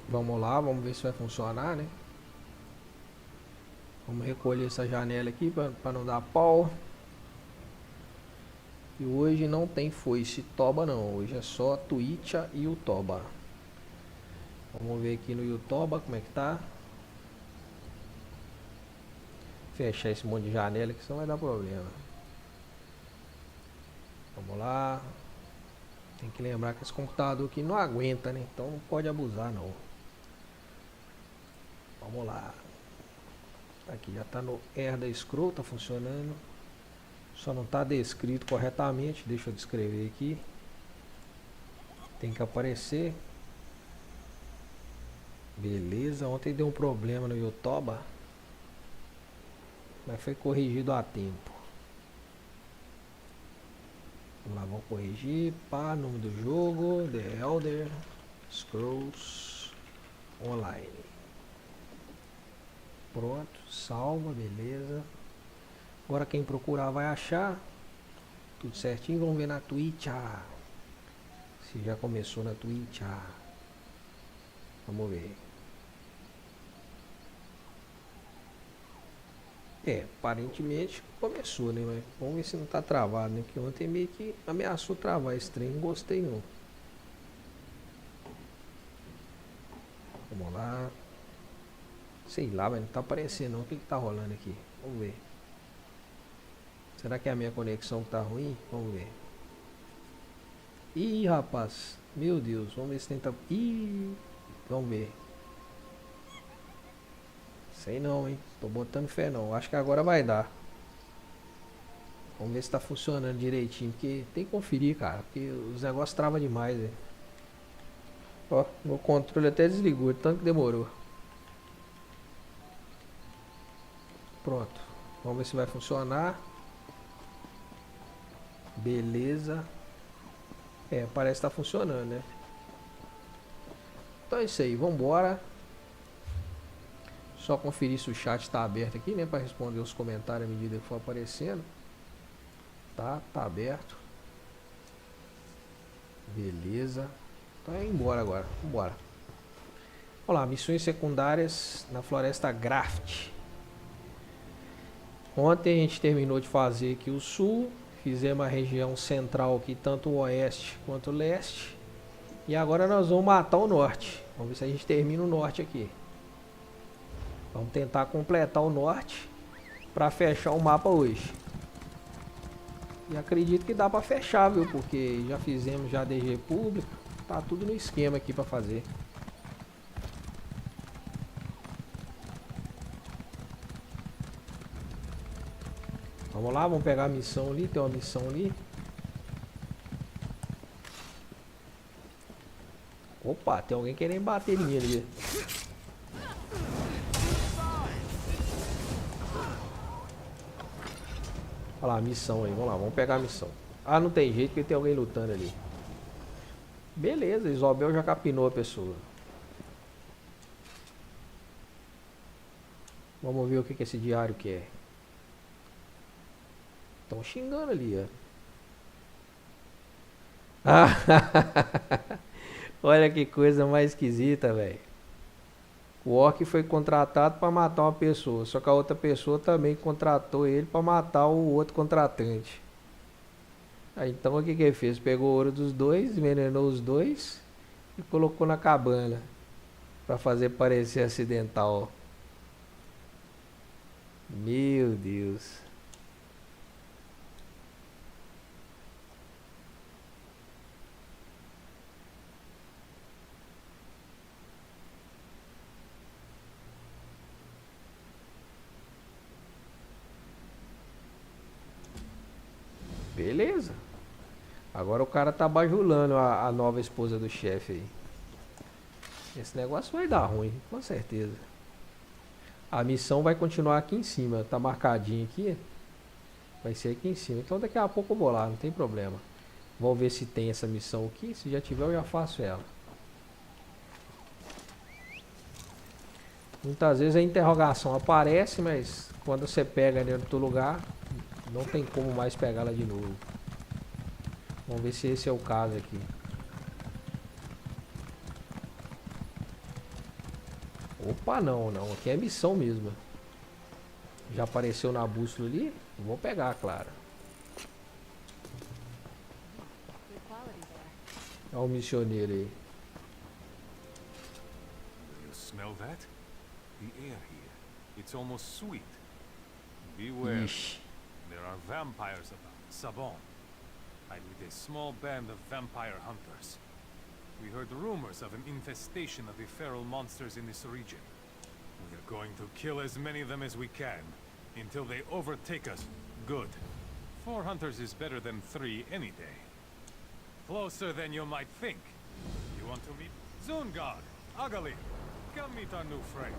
Vamos lá, vamos ver se vai funcionar, né? Vamos recolher essa janela aqui para não dar pau. E hoje não tem foice toba não, hoje é só Twitcha e o toba. Vamos ver aqui no YouTube como é que tá. Fechar esse monte de janela que senão vai dar problema. Vamos lá. Tem que lembrar que esse computador aqui não aguenta, né? Então não pode abusar não. Vamos lá. Aqui já tá no Air da Scroll, tá funcionando. Só não tá descrito corretamente. Deixa eu descrever aqui. Tem que aparecer. Beleza, ontem deu um problema no YouTube, mas foi corrigido a tempo. Vamos lá, vamos corrigir. Pá, nome do jogo, The Elder Scrolls Online. Pronto, salva, beleza. Agora quem procurar vai achar. Tudo certinho, vamos ver na Twitch. Se já começou na Twitch. Vamos ver. Aparentemente começou, né? Mas vamos ver se não tá travado, né? Porque ontem meio que ameaçou travar esse trem, não gostei não. Vamos lá. Sei lá, mas não tá aparecendo não. O que tá rolando aqui? Vamos ver. Será que é a minha conexão que tá ruim? Vamos ver. Ih, rapaz. Meu Deus. Vamos ver se tenta... Ih. Vamos ver. Sei não, hein? Tô botando fé não. Acho que agora vai dar. Vamos ver se tá funcionando direitinho. Porque tem que conferir, cara. Porque os negócios travam demais, velho. Ó, meu controle até desligou. Tanto que demorou. Pronto. Vamos ver se vai funcionar. Beleza. Parece que tá funcionando, né? Então é isso aí. Vambora. Só conferir se o chat está aberto aqui, né? Para responder os comentários à medida que for aparecendo. Tá aberto. Beleza. Então é embora agora. Vambora. Olá, missões secundárias na Floresta Graht. Ontem a gente terminou de fazer aqui o sul. Fizemos a região central aqui, tanto o oeste quanto o leste. E agora nós vamos matar o norte. Vamos ver se a gente termina o norte aqui. Vamos tentar completar o norte para fechar o mapa hoje. E acredito que dá para fechar, viu? Porque já fizemos já DG pública. Tá tudo no esquema aqui para fazer. Vamos lá, vamos pegar a missão ali. Tem uma missão ali. Opa, tem alguém querendo bater em mim ali. Olha lá, a missão aí. Vamos lá, vamos pegar a missão. Ah, não tem jeito porque tem alguém lutando ali. Beleza, Isabel já capinou a pessoa. Vamos ver o que esse diário quer. Estão xingando ali, ó. Olha que coisa mais esquisita, velho. O orc foi contratado para matar uma pessoa, só que a outra pessoa também contratou ele para matar o outro contratante. Aí então o que ele fez? Pegou o ouro dos dois, envenenou os dois e colocou na cabana para fazer parecer acidental. Meu Deus. Beleza. Agora o cara tá bajulando a nova esposa do chefe aí. Esse negócio vai dar ruim, com certeza. A missão vai continuar aqui em cima. Tá marcadinho aqui. Vai ser aqui em cima. Então daqui a pouco eu vou lá, não tem problema. Vamos ver se tem essa missão aqui. Se já tiver eu já faço ela. Muitas vezes a interrogação aparece, mas quando você pega dentro do lugar, não tem como mais pegá-la de novo. Vamos ver se esse é o caso aqui. Opa, não, não. Aqui é missão mesmo. Já apareceu na bússola ali. Vou pegar, claro. Olha o missioneiro aí. You smell that? The air here. It's almost sweet. Beware. Ixi. There are vampires about. Sabon. I lead a small band of vampire hunters. We heard rumors of an infestation of the feral monsters in this region. We are going to kill as many of them as we can, until they overtake us. Good. 4 hunters is better than 3 any day. Closer than you might think. You want to meet Zungard, Agali. Come meet our new friend.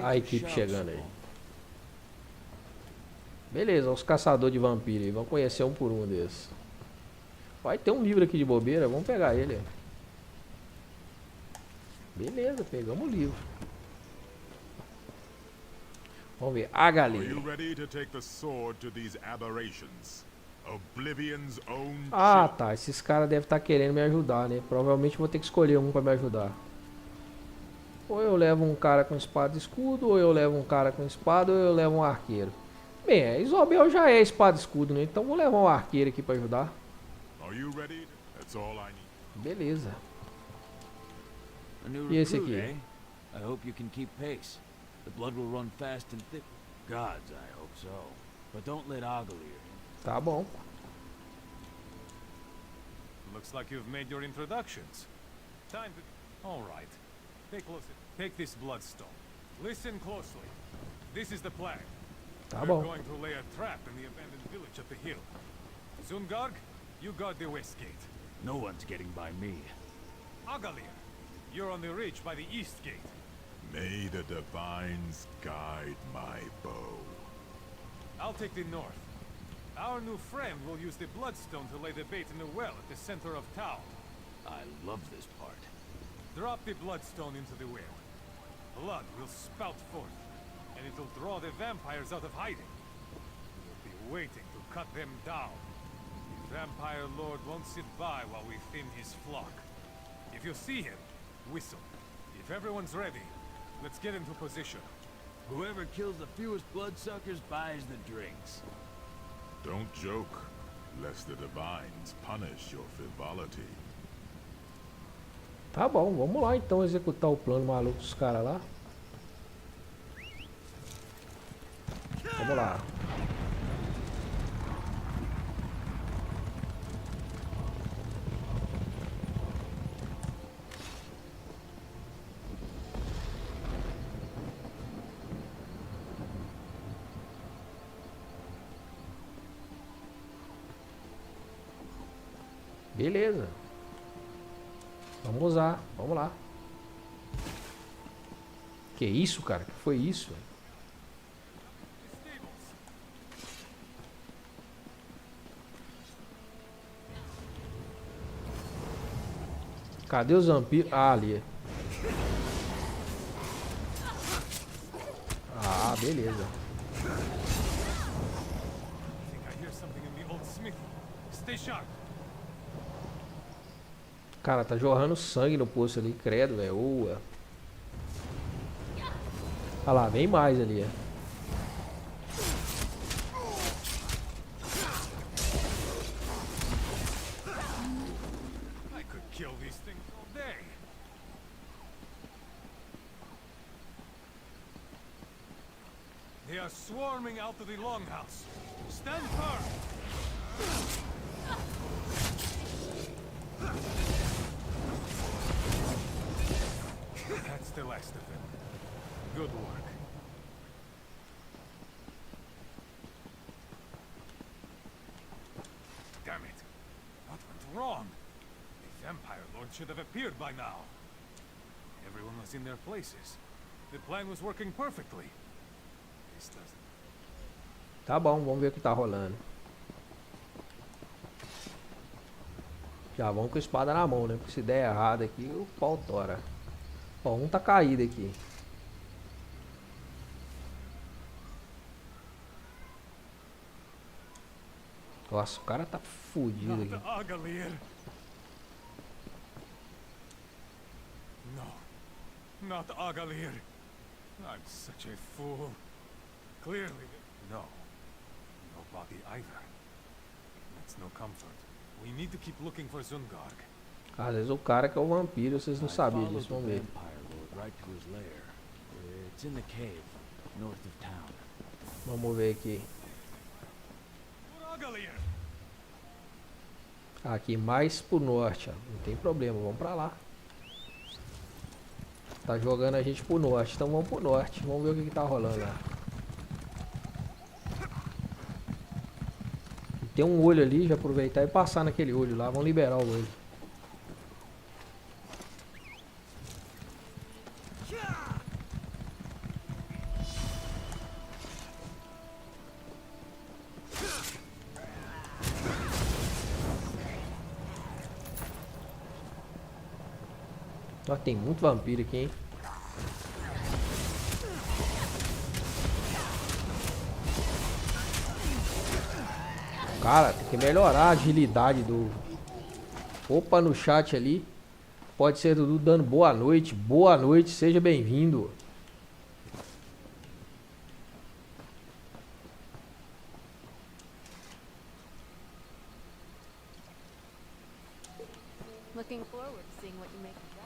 A equipe chegando aí. Beleza, os caçadores de vampiro aí. Vamos conhecer um por um desses. Vai ter um livro aqui de bobeira. Vamos pegar ele. Beleza, pegamos o livro. Vamos ver. Agali. Ah, tá. Esses caras devem estar querendo me ajudar, né? Provavelmente vou ter que escolher um pra me ajudar. Ou eu levo um cara com espada e escudo, ou eu levo um cara com espada, ou eu levo um arqueiro. Bem, a Isobel já é espada e escudo, né? Então vou levar um arqueiro aqui pra ajudar. Beleza. E esse aqui? I hope you can keep pace. The blood will run fast and thick. Gods, I hope so. But don't let Agalir. Tá bom. Looks like you've made your introductions. Time to... All right. Take this bloodstone. Listen closely. This is the plan. Tá We're bom. going to lay a trap in the abandoned village up the hill. Zungarg, you guard the west gate. No one's getting by me. Agalir, you're on the ridge by the east gate. May the divines guide my bow. I'll take the north. Our new friend will use the bloodstone to lay the bait in the well at the center of town. I love this part. Drop the bloodstone into the well. Blood will spout forth, and it'll draw the vampires out of hiding. We'll be waiting to cut them down. The vampire lord won't sit by while we thin his flock. If you see him, whistle. If everyone's ready, let's get into position. Whoever kills the fewest bloodsuckers buys the drinks. Don't joke, lest the divines punish your frivolity. Tá bom, vamos lá então executar o plano maluco dos caras lá. Vamos lá. Beleza. Vamos usar, vamos lá. Que isso, cara? Que foi isso? Cadê os vampiros? Ah, ali. Ah, beleza. Cara, tá jorrando sangue no poço ali, credo, velho. Olha lá, vem mais ali. I could kill these things all day. They are swarming out of the longhouse. Stand firm. That's the last of them. Good work. Damn it. What went wrong? The vampire lord should have appeared by now. Everyone was in their places. The plan was working perfectly. This doesn't... Tá bom, vamos ver o que tá rolando. Já vamos com a espada na mão, né? Porque se der errado aqui, o pau tora. Ó, um tá caído aqui. Nossa, o cara tá fudido aqui. Not Agalir. No, Not Agalir. I'm such a fool. Clearly, no. No body either. That's no comfort. We need to keep looking for Zungarg. Às vezes o cara que é o vampiro, vocês não sabiam disso, vamos ver. Right to his lair. It's in the cave, north of town. Vamos ver aqui. Agalir! Aqui mais pro norte, ó. Não tem problema, vamos pra lá. Tá jogando a gente pro norte, então vamos pro norte. Vamos ver o que tá rolando lá. E tem um olho ali, já aproveitar e passar naquele olho lá. Vamos liberar o olho. Ó, tem muito vampiro aqui, hein? Cara, tem que melhorar a agilidade do... Opa, no chat ali. Pode ser Dudu dando boa noite. Boa noite, seja bem-vindo. Looking forward to seeing what you make of that.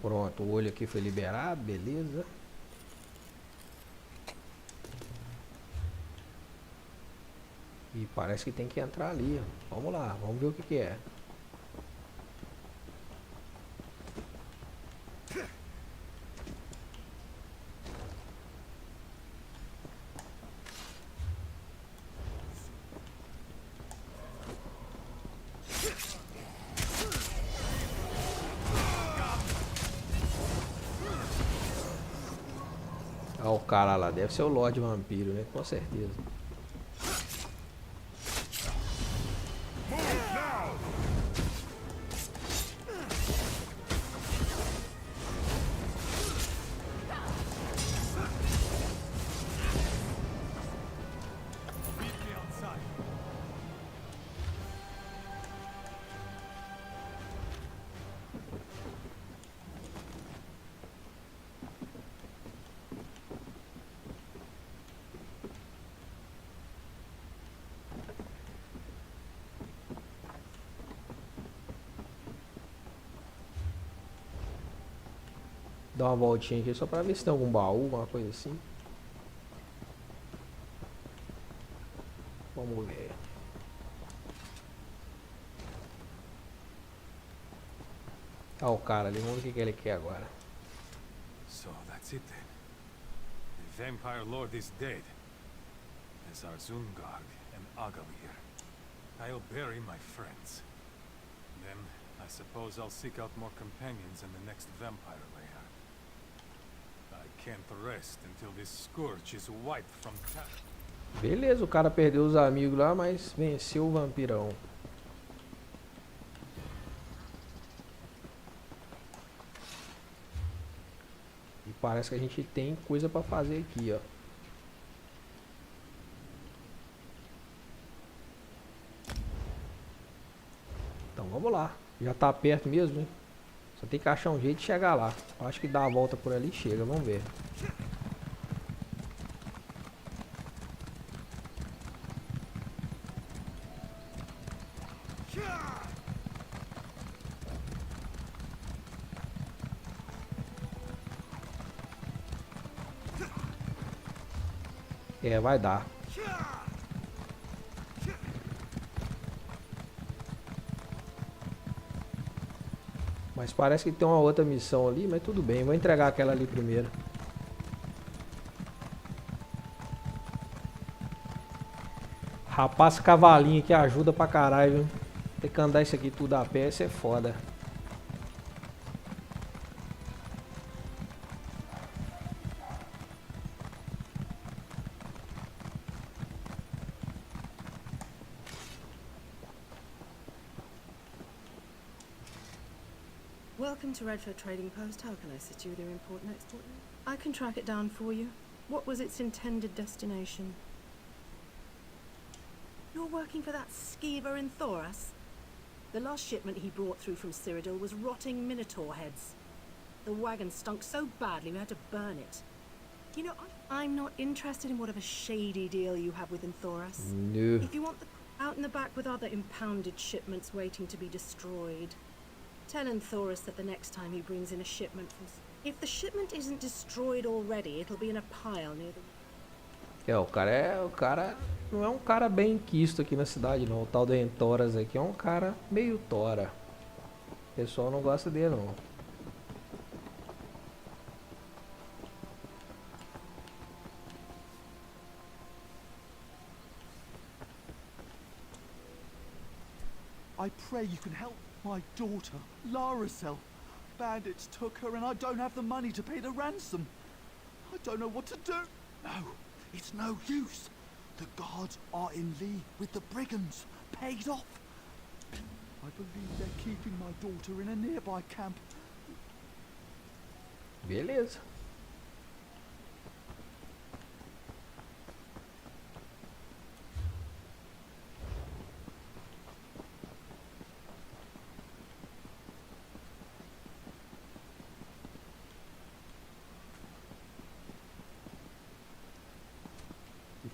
Pronto, o olho aqui foi liberado, beleza. E parece que tem que entrar ali, ó. Vamos lá, vamos ver o que que é. Olha o cara lá, deve ser o Lorde Vampiro, né? Com certeza. Meet me outside. Dá uma voltinha aqui só pra ver se tem algum baú, alguma coisa assim. Vamos ver. Olha o cara ali, vamos ver o que ele quer agora. So that's it then. The Vampire Lord is dead. As are Zungarg and Agalir. I'll bury my friends. Then I suppose I'll seek out more companions in the next vampire lair. I can't rest until this scourge is wiped from town. Beleza, o cara perdeu os amigos lá, mas venceu o vampirão. E parece que a gente tem coisa pra fazer aqui, ó. Então vamos lá. Já tá perto mesmo, hein? Só tem que achar um jeito de chegar lá. Acho que dá a volta por ali e chega, vamos ver. É, vai dar. Mas parece que tem uma outra missão ali, mas tudo bem, vou entregar aquela ali primeiro. Rapaz, esse cavalinho aqui ajuda pra caralho, viu? Ter que andar isso aqui tudo a pé, isso é foda. Welcome to Redford Trading Post. How can I assist you with your important export? I can track it down for you. What was its intended destination? You're working for that skeever in Thoras? The last shipment he brought through from Cyrodiil was rotting minotaur heads. The wagon stunk so badly we had to burn it. You know, I'm not interested in whatever shady deal you have with Thoras. No. If you want the out in the back with other impounded shipments waiting to be destroyed, tell Thoras that the next time he brings in a shipment from... If the shipment isn't destroyed already, it'll be in a pile near the... O cara não é um cara bem quisto aqui na cidade não. O tal do Thoras aqui é um cara meio tora. O pessoal não gosta dele não. I pray you can help my daughter, Laracel. Bandits took her and I don't have the money to pay the ransom. I don't know what to do. No, it's no use. The guards are in league with the brigands, paid off. I believe they're keeping my daughter in a nearby camp. Beleza.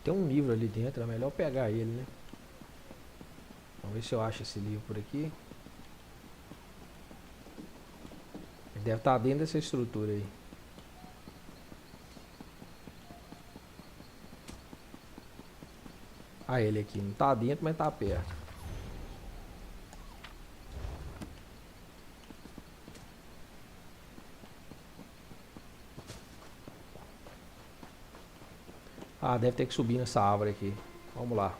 Tem um livro ali dentro, é melhor pegar ele, né? Vamos ver se eu acho esse livro por aqui. Ele deve estar dentro dessa estrutura aí. Ah, ele aqui. Não tá dentro, mas tá perto. Ah, deve ter que subir nessa árvore aqui. Vamos lá.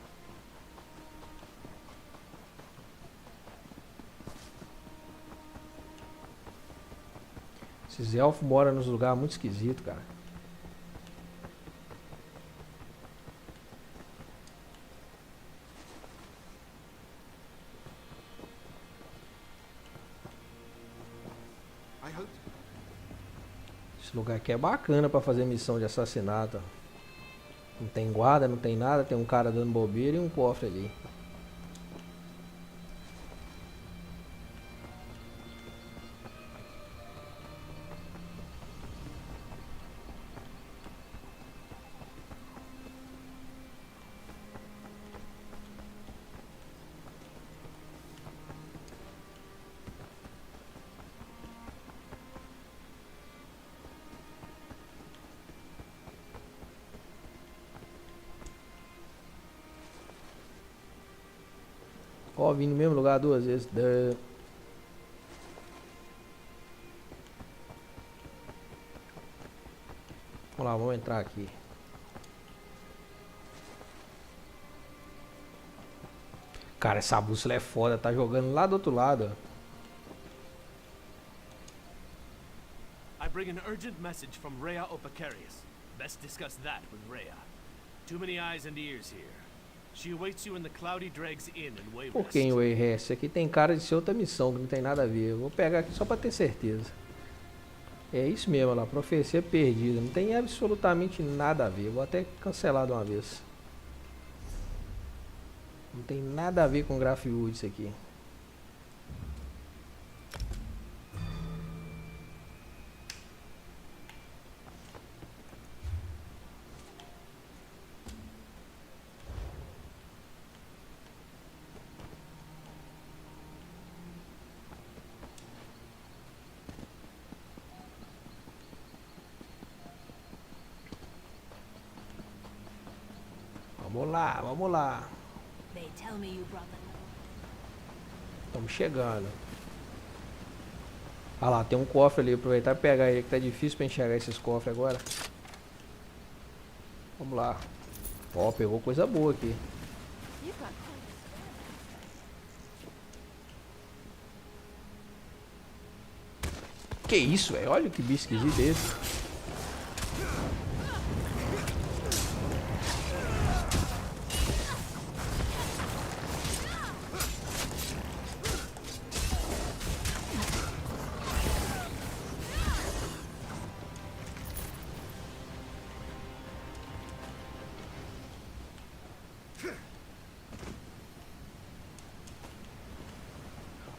Esses elfos moram nos lugares muito esquisitos, cara. Esse lugar aqui é bacana pra fazer missão de assassinato. Não tem guarda, não tem nada, tem um cara dando bobeira e um cofre ali. Ó, vim no mesmo lugar duas vezes. Vamos lá, vamos entrar aqui. Cara, essa bússola é foda, tá jogando lá do outro lado. I bring an urgent message from Rhea Opacarius. Best discuss that with Rhea. Too many eyes and ears here. She awaits you in the Cloudy Dregs Inn in Wayrest. Por que em Wayrest? Esse aqui tem cara de ser outra missão, que não tem nada a ver. Eu vou pegar aqui só pra ter certeza. É isso mesmo, olha lá, profecia perdida. Não tem absolutamente nada a ver. Vou até cancelar de uma vez. Não tem nada a ver com Grahtwood isso aqui. Vamos lá, vamos lá. Estamos chegando. Ah lá, tem um cofre ali. Aproveitar e pegar ele, que tá difícil pra enxergar esses cofres agora. Vamos lá. Ó, pegou coisa boa aqui. You've got Que isso, velho? Olha que bicho esquisito esse.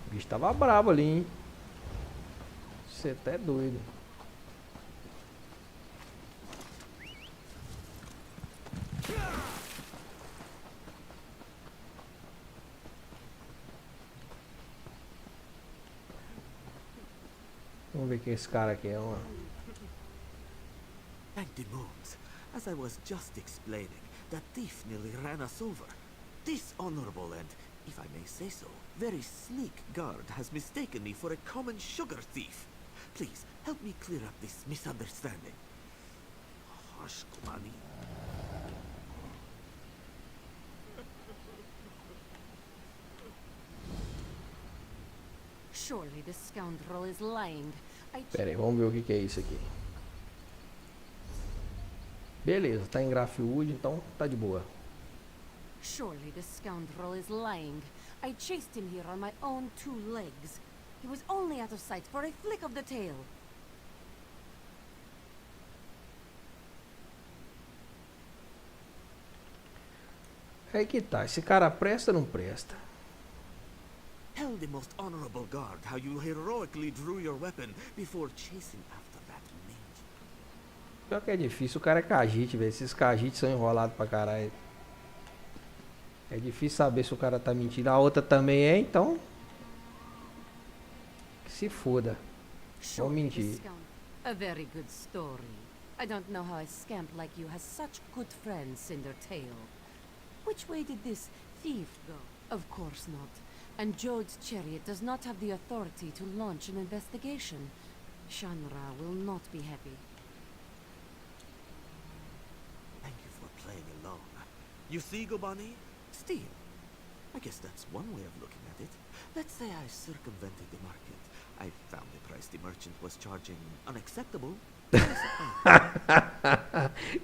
O bicho tava brabo ali, hein? Você até doido. Vamos ver quem esse cara aqui é. Thank the moons. As I was just explaining, that thief nearly ran us over. This honorable and, if I may say so, very sleek guard has mistaken me for a common sugar thief. Please, help me clear up this misunderstanding. Hush, Kumani. Surely this scoundrel is lying. Pera aí, vamos ver o que é isso aqui. Beleza, tá em Grahtwood, então tá de boa. Surely this scoundrel is lying. I chased him here on my own 2 legs. He was only out of sight for a flick of the tail. Aí que tá, esse cara presta ou não presta? Tell the most honorable guard how you heroically drew your weapon before chasing after that ninja. Pior que é difícil, o cara é cagite, velho. Esses cagites são enrolados pra caralho. É difícil saber se o cara tá mentindo. A outra também é, então. Que se foda. Vou Surely this mentir. A very good story. I don't know how a scamp like you has such good friends, Cindertail. Which way did this thief go? Of course not. And Jode's chariot does not have the authority to launch an investigation. Shanra will not be happy. Thank you for playing along. You see, Gobani? Steal. I guess that's one way of looking at it. Let's say I circumvented the market. I found the price the merchant was charging unacceptable. O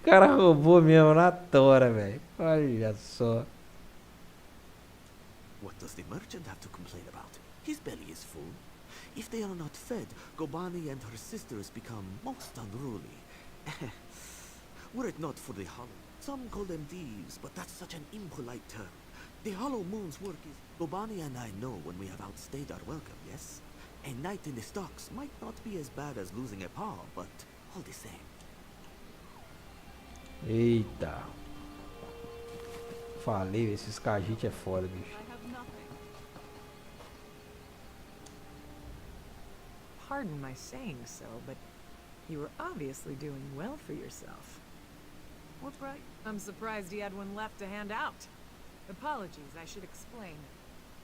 cara roubou mesmo na tora, velho. Olha só. What does the merchant have to complain about? His belly is full. If they are not fed, Gobani and her sisters become most unruly. Were it not for the Hollow, some call them thieves, but that's such an impolite term. The Hollow Moon's work is... Gobani and I know when we have outstayed our welcome, yes? A night in the stocks might not be as bad as losing a paw, but all the same. Eita. Falei, esses cajites é foda, bicho. Pardon my saying so, but you were obviously doing well for yourself. What's right? I'm surprised he had one left to hand out. Apologies, I should explain.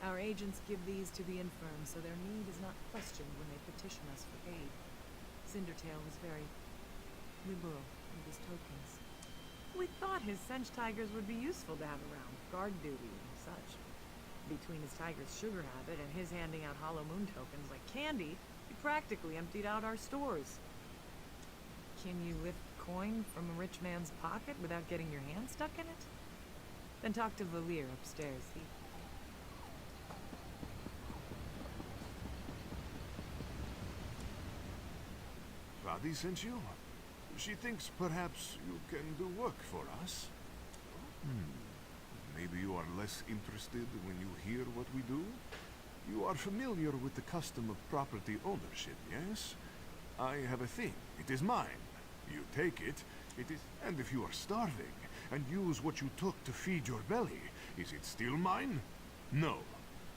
Our agents give these to the infirm, so their need is not questioned when they petition us for aid. Cindertail was very liberal with his tokens. We thought his cinch tigers would be useful to have around, guard duty and such. Between his tiger's sugar habit and his handing out Hollow Moon tokens like candy, he practically emptied out our stores. Can you lift coin from a rich man's pocket without getting your hand stuck in it? Then talk to Valir upstairs. Radi sent you? She thinks perhaps you can do work for us? Maybe you are less interested when you hear what we do? You are familiar with the custom of property ownership, yes? I have a thing. It is mine. You take it, it is... And if you are starving, and use what you took to feed your belly, is it still mine? No.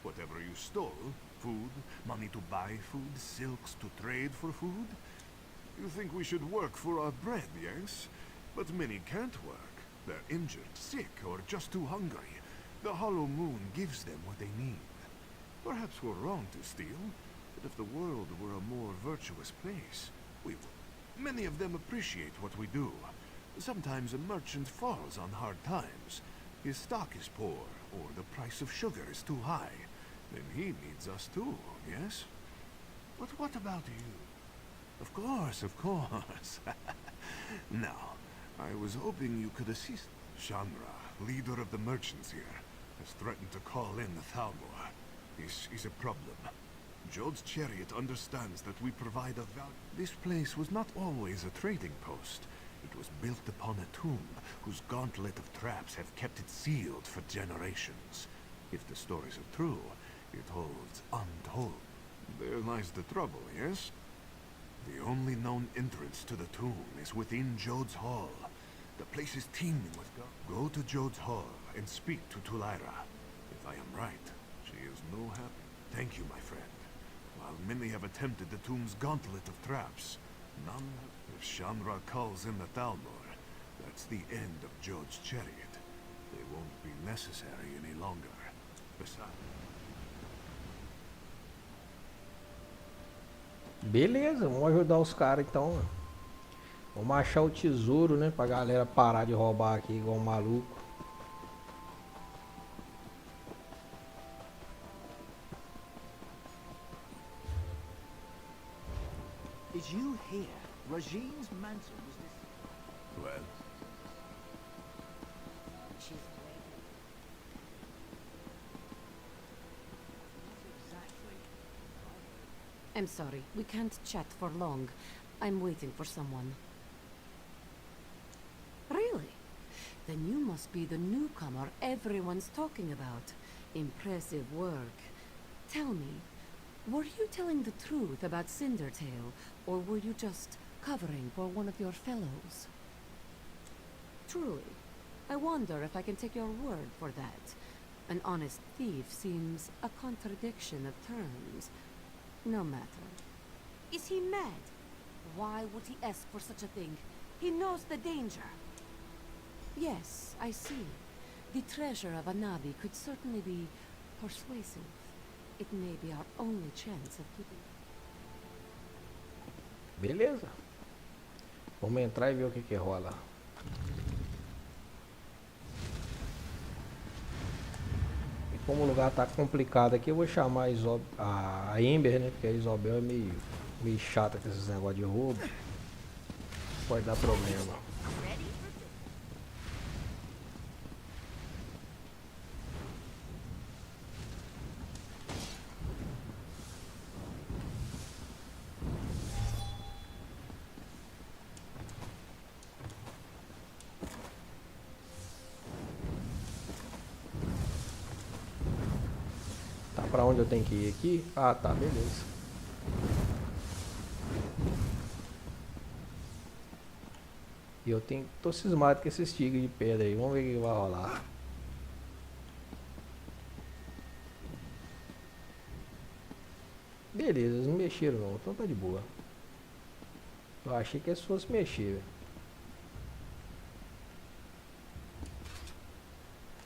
Whatever you stole, food, money to buy food, silks to trade for food, you think we should work for our bread, yes? But many can't work. They're injured, sick, or just too hungry. The Hollow Moon gives them what they need. Perhaps we're wrong to steal, but if the world were a more virtuous place, we would. Many of them appreciate what we do. Sometimes a merchant falls on hard times. His stock is poor, or the price of sugar is too high, then he needs us too, yes? But what about you? Of course, of course. Now, I was hoping you could assist. Shanra, leader of the merchants here, has threatened to call in the Thalmor. This is a problem. Jode's chariot understands that we provide a value. This place was not always a trading post. It was built upon a tomb whose gauntlet of traps have kept it sealed for generations. If the stories are true, it holds untold. There lies the trouble, yes? The only known entrance to the tomb is within Jode's hall. The place is teeming with Go to Jode's hall and speak to Tulaira. If I am right, she is no happy. Thank you, my friend. While many have attempted the tomb's gauntlet of traps, none have. If Shanra calls in the Thalmor, that's the end of Jode's chariot. They won't be necessary any longer. Besides... Beleza, vamos ajudar os caras então. Vamos achar o tesouro, né? Pra galera parar de roubar aqui igual um maluco. Did you hear? Regine's mantle was this. Well, She's waiting. Exactly. I'm sorry, we can't chat for long. I'm waiting for someone. Really? Then you must be the newcomer everyone's talking about. Impressive work. Tell me, were you telling the truth about Cindertail, or were you just covering for one of your fellows? Truly, I wonder if I can take your word for that. An honest thief seems a contradiction of terms. No matter. Is he mad? Why would he ask for such a thing? He knows the danger. Yes, I see. The treasure of Anabi could certainly be persuasive. It may be our only chance of keeping. Beleza. Vamos entrar e ver o que rola. E como o lugar tá complicado aqui, eu vou chamar a Ember, né? Porque a Isobel é meio chata com esses negócios de roubo. Pode dar problema. Pra onde eu tenho que ir aqui? Ah, tá, beleza. E eu tô cismado com esses tigres de pedra aí. Vamos ver o que vai rolar. Beleza, eles não mexeram não, então tá de boa. Eu achei que eles fossem mexer,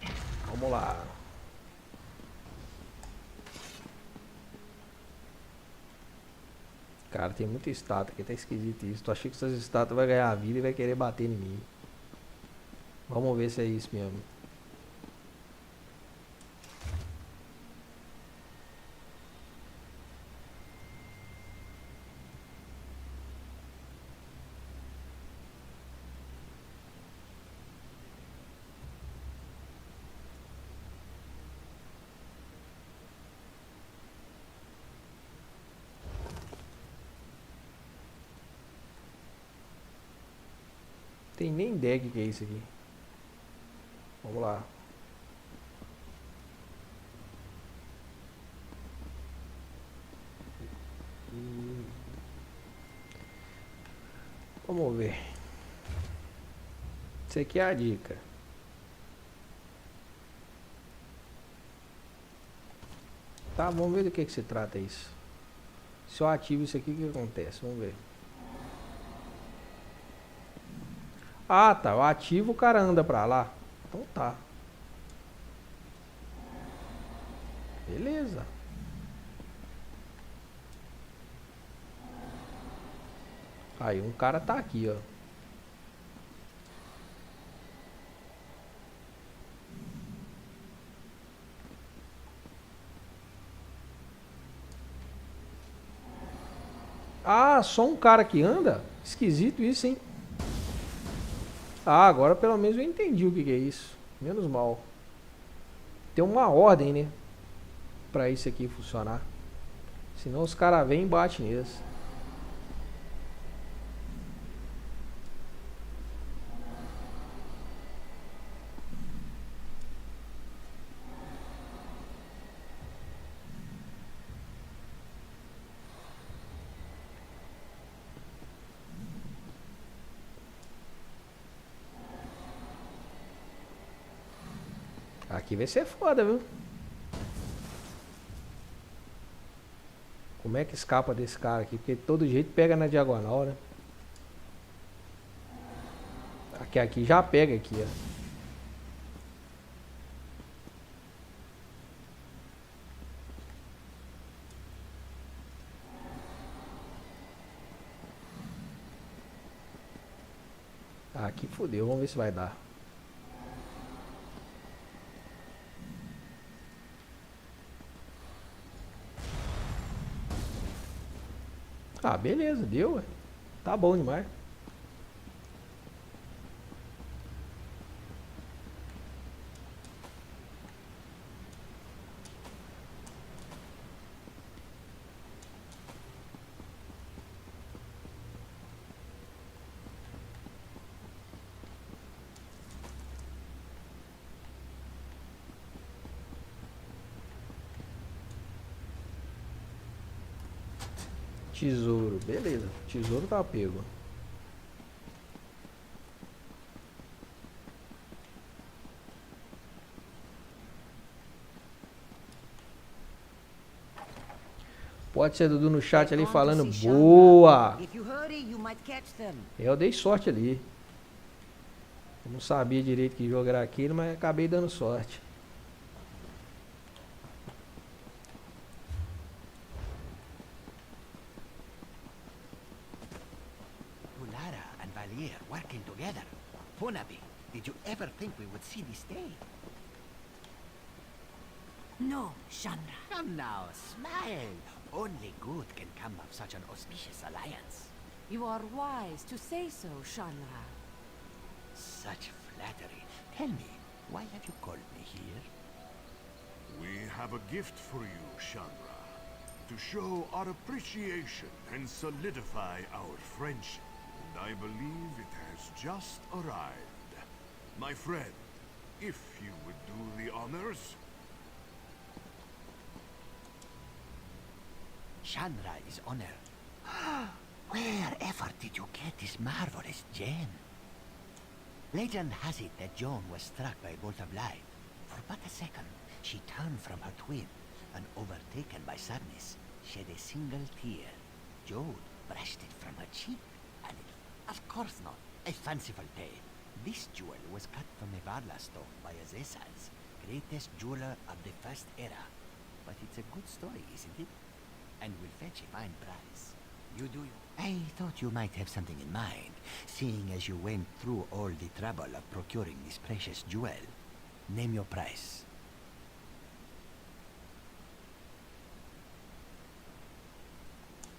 velho. Vamos lá. Cara, tem muita estátua aqui, tá esquisito isso. Tu achei que essas estátuas vai ganhar vida e vai querer bater em mim. Vamos ver se é isso mesmo. Tem nem ideia que é isso aqui. Vamos lá. Vamos ver. Isso aqui é a dica. Tá, vamos ver do que se trata isso. Se eu ativo isso aqui, o que acontece? Vamos ver. Ah, tá. Eu ativo, o cara anda pra lá. Então tá. Beleza. Aí, um cara tá aqui, ó. Ah, só um cara que anda? Esquisito isso, hein? Ah, agora pelo menos eu entendi o que é isso. Menos mal. Tem uma ordem, né? Pra isso aqui funcionar. Senão os caras vêm e batem neles. Aqui vai ser foda, viu? Como é que escapa desse cara aqui? Porque de todo jeito pega na diagonal, né? Aqui já pega aqui, ó. Aqui fodeu, vamos ver se vai dar. Ah, beleza, deu, ué. Tá bom demais. Tesouro, beleza. Tesouro tá pego. Pode ser Dudu no chat ali falando boa. Eu dei sorte ali. Eu não sabia direito que jogo era aquele, mas acabei dando sorte. Working together. Punabi, did you ever think we would see this day? No, Chandra. Come now, smile. Only good can come of such an auspicious alliance. You are wise to say so, Chandra. Such flattery. Tell me, why have you called me here? We have a gift for you, Chandra. To show our appreciation and solidify our friendship. I believe it has just arrived. My friend, if you would do the honors. Chandra is honored. Wherever did you get this marvelous gem? Legend has it that Joan was struck by a bolt of light. For but a second, she turned from her twin, and overtaken by sadness, shed a single tear. Jode brushed it from her cheek, and it... Of course not. A fanciful tale. This jewel was cut from a Varla stone by Azesas, greatest jeweler of the first era. But it's a good story, isn't it? And will fetch a fine price. You do you. I thought you might have something in mind, seeing as you went through all the trouble of procuring this precious jewel. Name your price.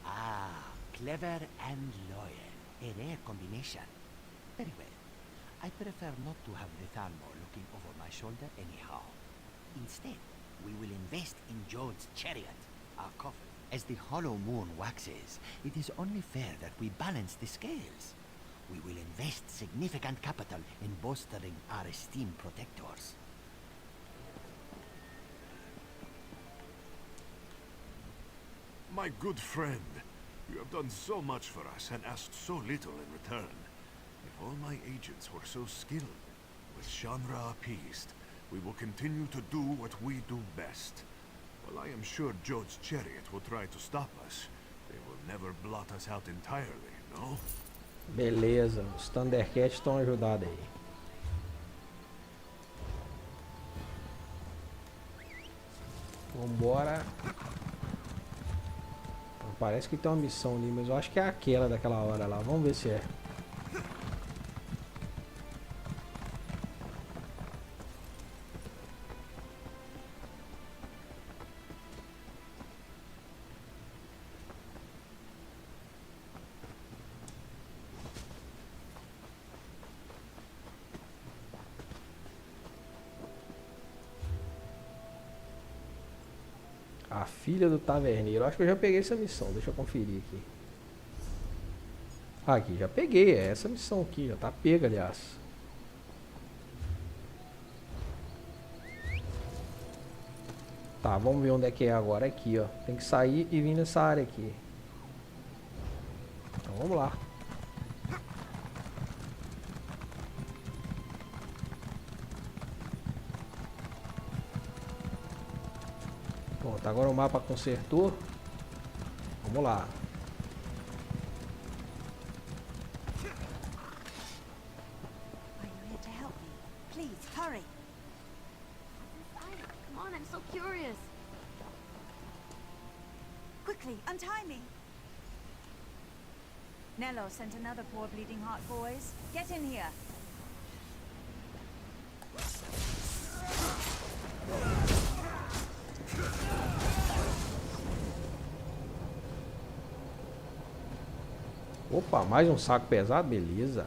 Ah, clever and loyal. A rare combination. Very well. I prefer not to have the Thalmor looking over my shoulder anyhow. Instead, we will invest in Jode's chariot, our coffin. As the hollow moon waxes, it is only fair that we balance the scales. We will invest significant capital in bolstering our esteemed protectors. My good friend, you have done so much for us and asked so little in return. If all my agents were so skilled, with Chandra appeased, we will continue to do what we do best. While I am sure Jode's chariot will try to stop us, they will never blot us out entirely, no? Beleza, os Thundercats estão ajudados aí. Vambora. Parece que tem uma missão ali, mas eu acho que é aquela daquela hora lá. Vamos ver se é. A filha do taverneiro. Acho que eu já peguei essa missão. Deixa eu conferir aqui. Aqui, já peguei. É essa missão aqui. Já tá pega, aliás. Tá, vamos ver onde é que é agora. Aqui, ó. Tem que sair e vir nessa área aqui. Então vamos lá. Pronto, agora o mapa consertou. Vamos lá. Are you here to help me? Please, hurry. Come on, I'm so curious. Quickly, untie me. Nello sent another poor bleeding heart, boys. Get in here. Opa, mais um saco pesado, beleza.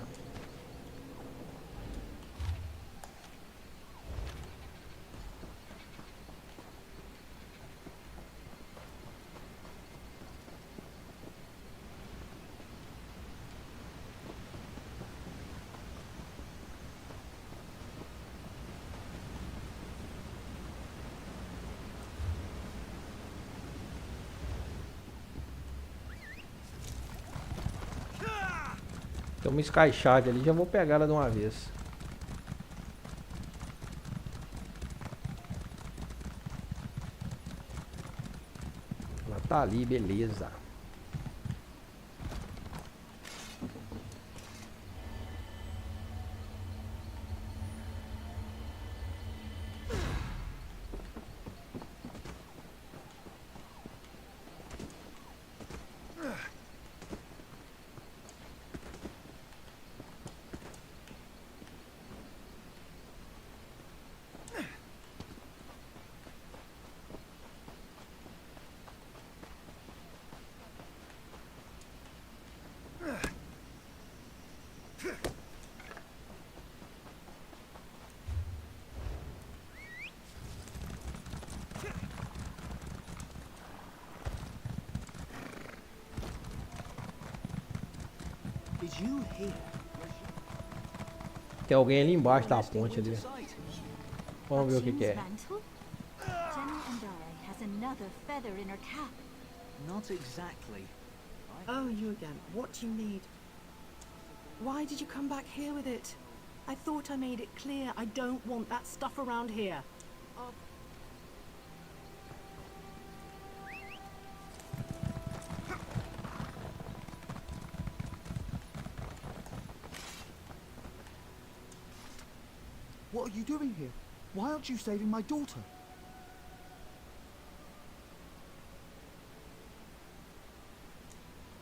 Tem uma Sky Shard ali, já vou pegar ela de uma vez. Ela tá ali, beleza. Tem alguém ali embaixo da ponte ali. Vamos ver o que que é. General Andare has another feather in her cap. Not exactly. Oh, you again. What do you need? Why did you come back here with it? I thought I made it clear I don't want that stuff around here. What are you doing here? Why aren't you saving my daughter?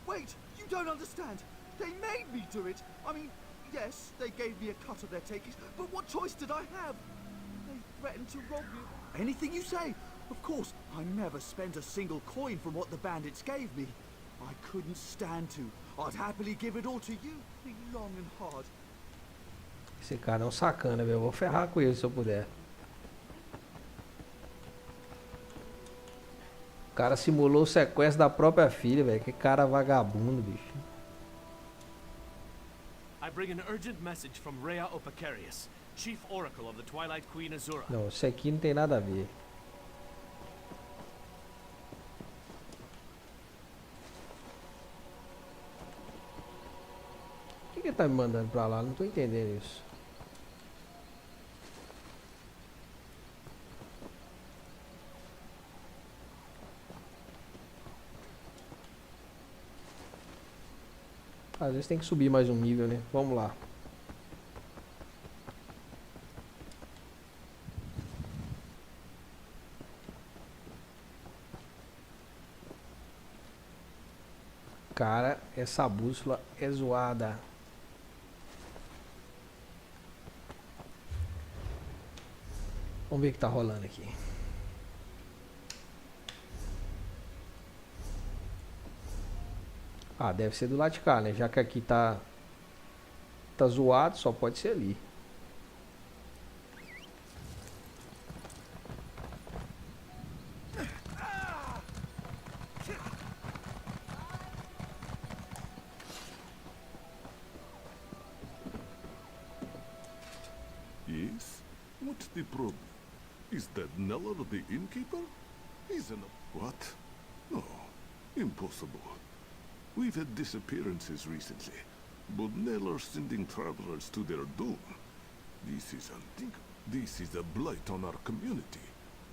Wait, you don't understand. They made me do it. I mean, yes, they gave me a cut of their takings, but what choice did I have? They threatened to rob me. Anything you say. Of course, I never spent a single coin from what the bandits gave me. I couldn't stand to. I'd happily give it all to you. Be long and hard. Esse cara é um sacana, velho. Eu vou ferrar com ele se eu puder. O cara simulou o sequestro da própria filha, velho. Que cara vagabundo, bicho. I bring an urgent message from Rhea Opacarius, Chief Oracle of the Twilight Queen Azura. Não, isso aqui não tem nada a ver. Por que ele tá me mandando pra lá? Não tô entendendo isso. Às vezes tem que subir mais um nível, né? Vamos lá. Cara, essa bússola é zoada. Vamos ver o que tá rolando aqui. Ah, deve ser do lado de cá, né? Já que aqui tá zoado, só pode ser ali. What's the problem? Is that Neller the innkeeper? He's an... What? No, impossible. We've had disappearances recently, but Neller sending travelers to their doom. This is unthinkable. This is a blight on our community.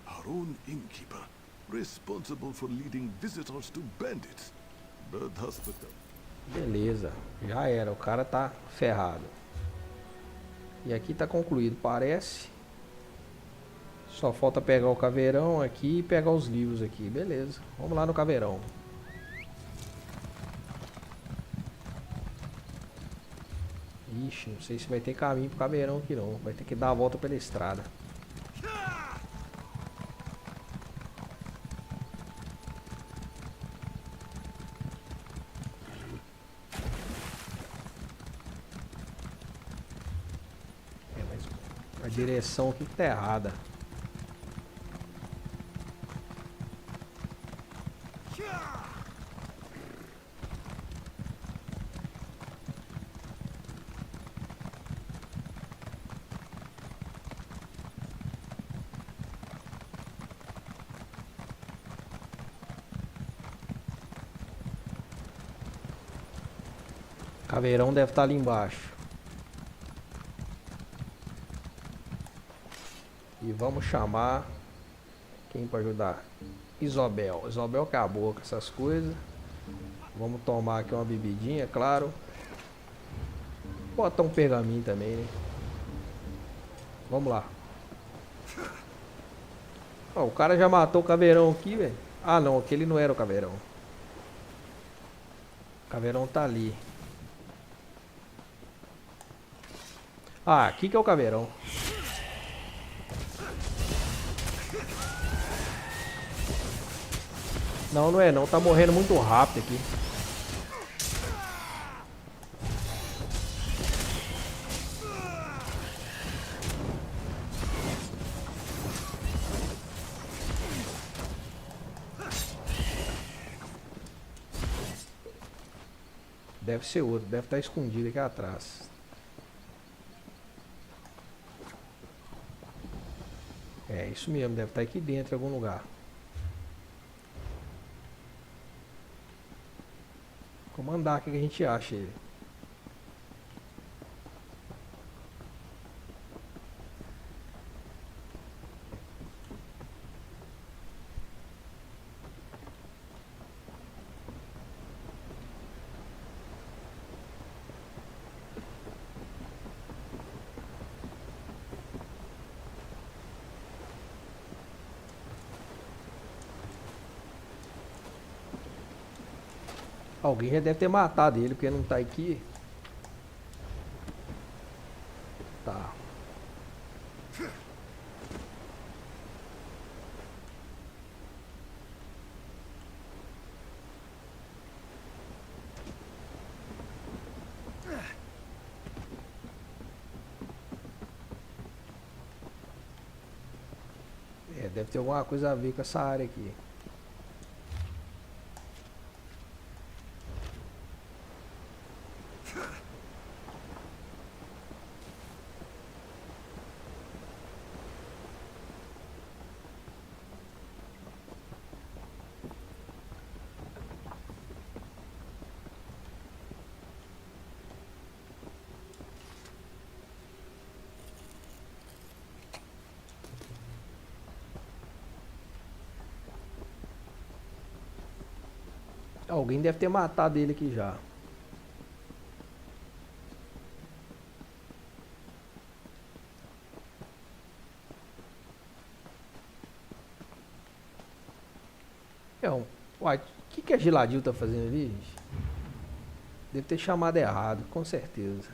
Our own innkeeper, responsible for leading visitors to bandits. Bad hospital. Beleza, já era, o cara tá ferrado. E aqui tá concluído, parece. Só falta pegar o caveirão aqui e pegar os livros aqui, beleza. Vamos lá no caveirão. Ixi, não sei se vai ter caminho pro caveirão aqui não. Vai ter que dar a volta pela estrada. A direção aqui que tá errada. Caveirão deve estar ali embaixo. E vamos chamar quem para ajudar? Isabel. Isabel acabou com essas coisas. Vamos tomar aqui uma bebidinha, claro. Botar um pergaminho também, né? Vamos lá. Ó, o cara já matou o caveirão aqui, velho. Ah, não, aquele não era o caveirão. O caveirão tá ali. Ah, aqui que é o caveirão. Não, não é não. Tá morrendo muito rápido aqui. Deve ser outro. Deve estar escondido aqui atrás. É, isso mesmo. Deve estar aqui dentro em algum lugar. Vamos andar aqui que a gente acha ele. Alguém já deve ter matado ele, porque não tá aqui. Tá. É, deve ter alguma coisa a ver com essa área aqui. Alguém deve ter matado ele aqui já. Uai, o que a Giladil tá fazendo ali, gente? Deve ter chamado errado, com certeza.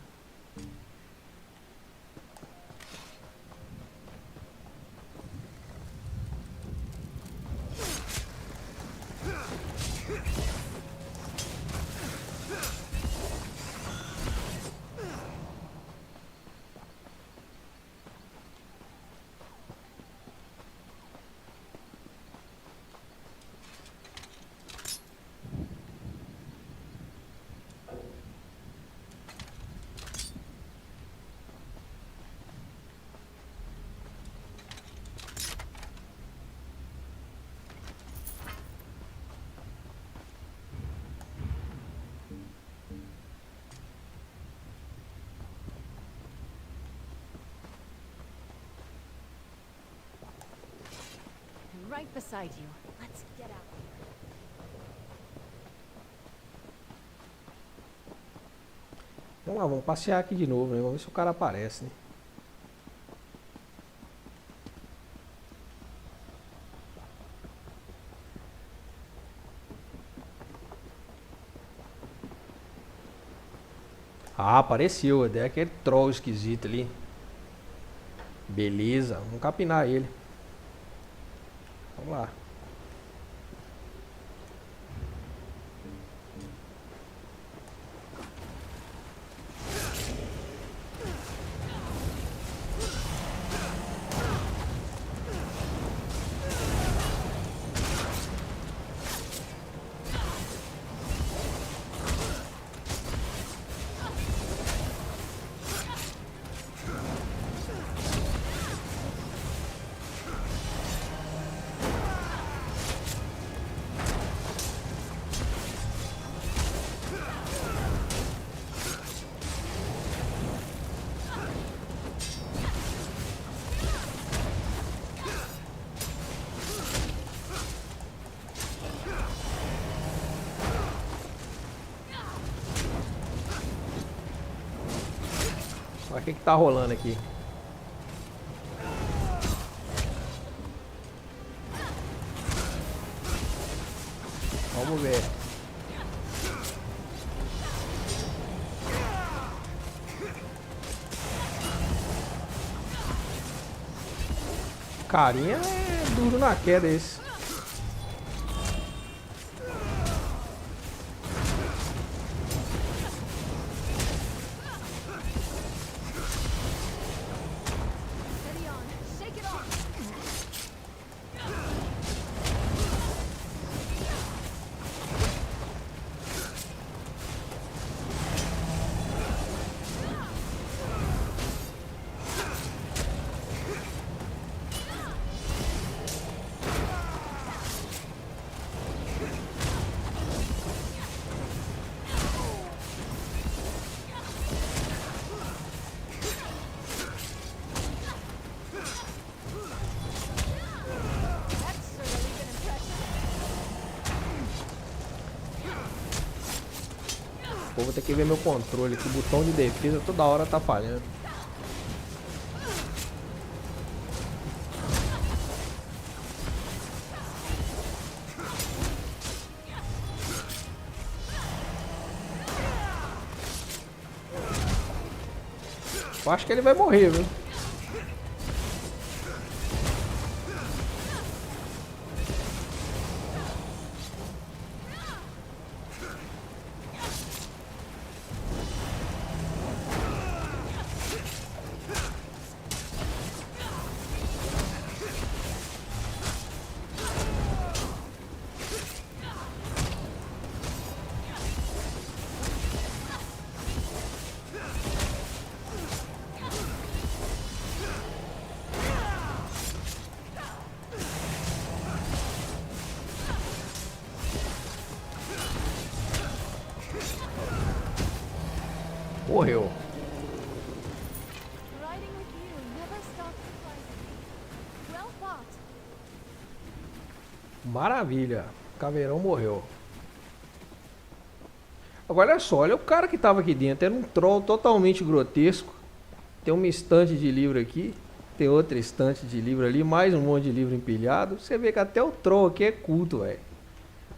right beside you. Let's get out. Vamos lá, vamos passear aqui de novo, né? Vamos ver se o cara aparece, né? Ah, apareceu. É aquele troll esquisito ali. Beleza, vamos capinar ele. Vamos lá. Olha o que tá rolando aqui. Vamos ver. Carinha é duro na queda esse. Pô, vou ter que ver meu controle, que o botão de defesa toda hora tá falhando. Eu acho que ele vai morrer, viu? Morreu. Maravilha. Caveirão morreu. Agora olha só, olha o cara que tava aqui dentro. Era um troll totalmente grotesco. Tem uma estante de livro aqui. Tem outra estante de livro ali. Mais um monte de livro empilhado. Você vê que até o troll aqui é culto, velho.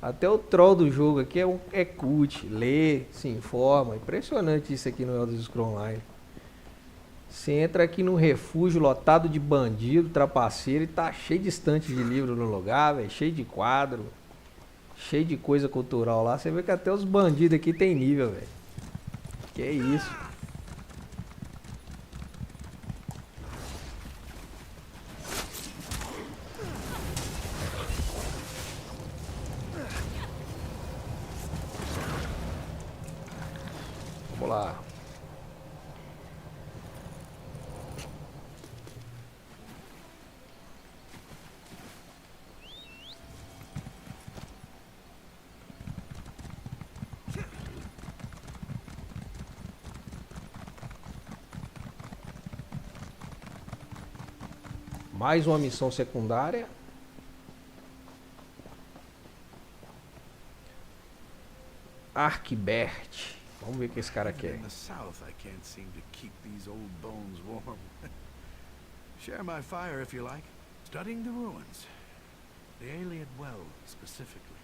Até o troll do jogo aqui é cult, lê, se informa. Impressionante isso aqui no Elder Scrolls Online. Você entra aqui num refúgio lotado de bandido, trapaceiro, e tá cheio de estante de livro no lugar, velho. Cheio de quadro, cheio de coisa cultural lá. Você vê que até os bandidos aqui tem nível, velho. Que isso. Vamos lá. Mais uma missão secundária. Arquibert. Vamos ver o que esse cara quer. In the south, I can't seem to keep these old bones warm. Share my fire if you like. Studying the ruins. The alien well, specifically.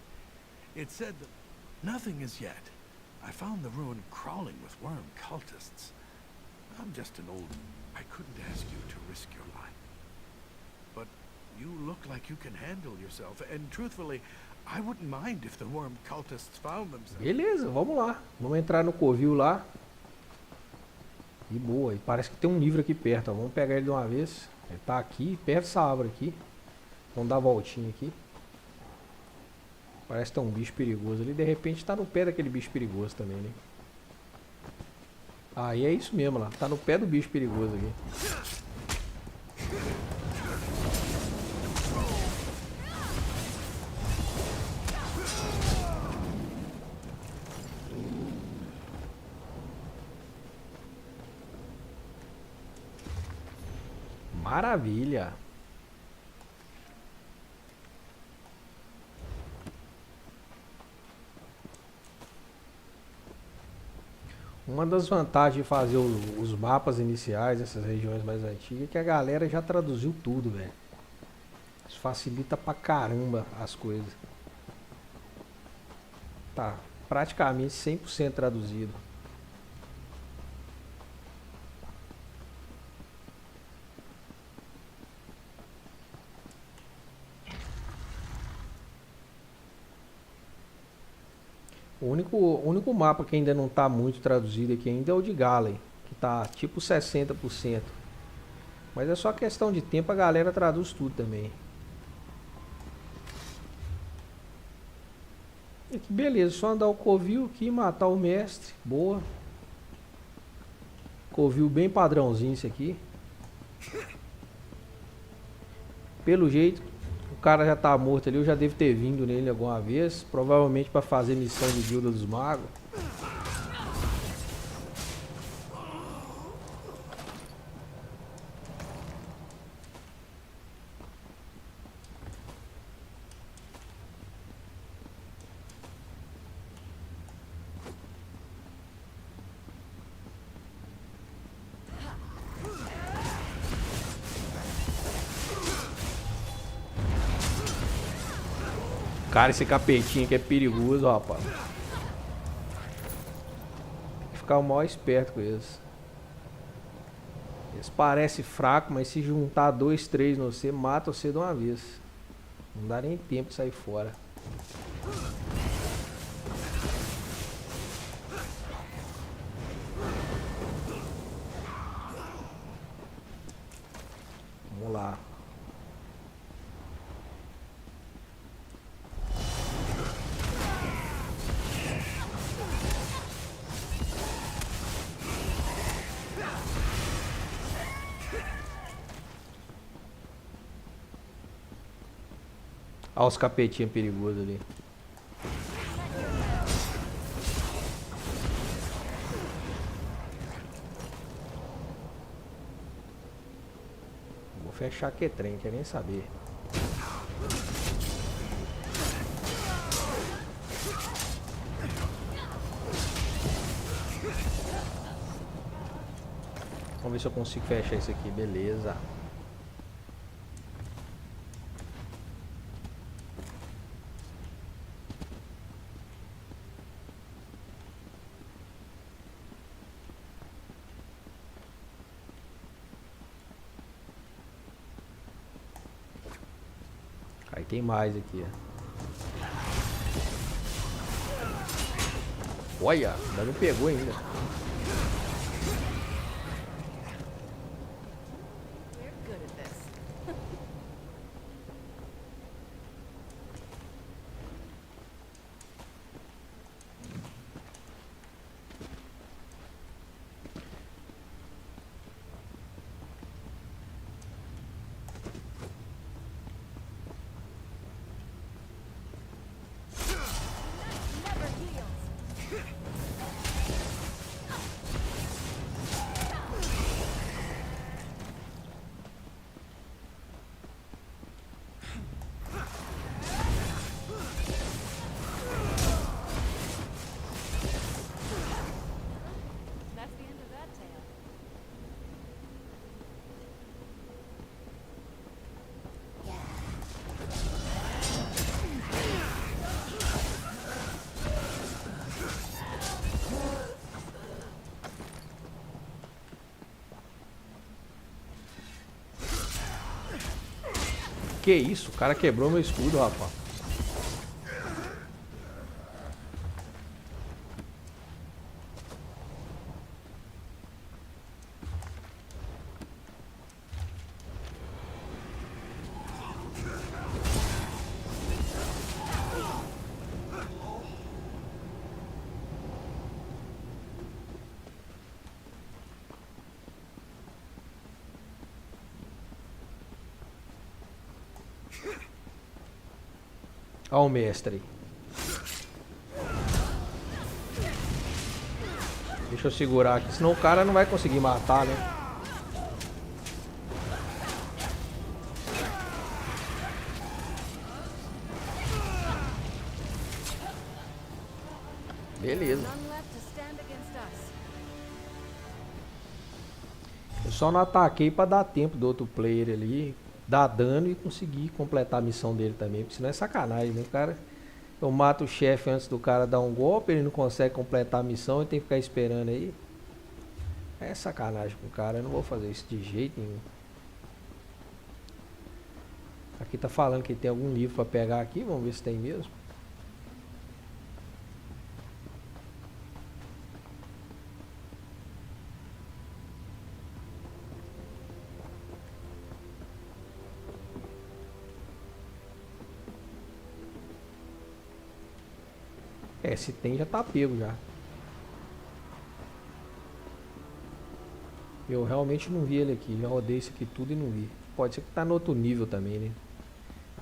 It said that nothing as yet. I found the ruin crawling with worm cultists. I'm just an old... I couldn't ask you to risk your life. But you look like you can handle yourself, and truthfully, I wouldn't mind if the worm cultists found themselves. Beleza, vamos lá. Vamos entrar no covil lá. E boa, e parece que tem um livro aqui perto, ó. Vamos pegar ele de uma vez. Ele tá aqui, perto dessa árvore aqui. Vamos dar a voltinha aqui. Parece que tem um bicho perigoso ali. De repente tá no pé daquele bicho perigoso também, né? Aí é isso mesmo lá. Tá no pé do bicho perigoso aqui. Maravilha. Uma das vantagens de fazer os mapas iniciais dessas regiões mais antigas é que a galera já traduziu tudo, velho. Isso facilita pra caramba as coisas. Tá praticamente 100% traduzido. O único mapa que ainda não está muito traduzido aqui ainda é o de Galen, que está tipo 60%. Mas é só questão de tempo, a galera traduz tudo também. E aqui, beleza, só andar o covil aqui, matar o mestre, boa. Covil bem padrãozinho esse aqui. Pelo jeito, o cara já tá morto ali, eu já devo ter vindo nele alguma vez. Provavelmente para fazer missão de guilda dos magos. Cara, esse capetinho aqui é perigoso, ó, rapaz. Tem que ficar o maior esperto com eles. Eles parecem fracos, mas se juntar 2, 3 no você, mata você de uma vez. Não dá nem tempo de sair fora. Vamos lá. Olha os capetinhos perigosos ali. Vou fechar que trem, quer nem saber. Vamos ver se eu consigo fechar isso aqui, beleza. Aí tem mais aqui, ó. Olha, ainda não pegou ainda. Que isso? O cara quebrou meu escudo, rapaz. Olha o mestre aí. Deixa eu segurar aqui, senão o cara não vai conseguir matar, né? Beleza. Eu só não ataquei pra dar tempo do outro player ali dar dano e conseguir completar a missão dele também, porque senão é sacanagem, né? O cara, eu mato o chefe antes do cara dar um golpe, ele não consegue completar a missão e tem que ficar esperando aí. É sacanagem com o cara, eu não vou fazer isso de jeito nenhum. Aqui tá falando que tem algum livro pra pegar aqui, vamos ver se tem mesmo. É, se tem já tá pego já. Eu realmente não vi ele aqui, já rodei isso aqui tudo e não vi. Pode ser que tá no outro nível também, né?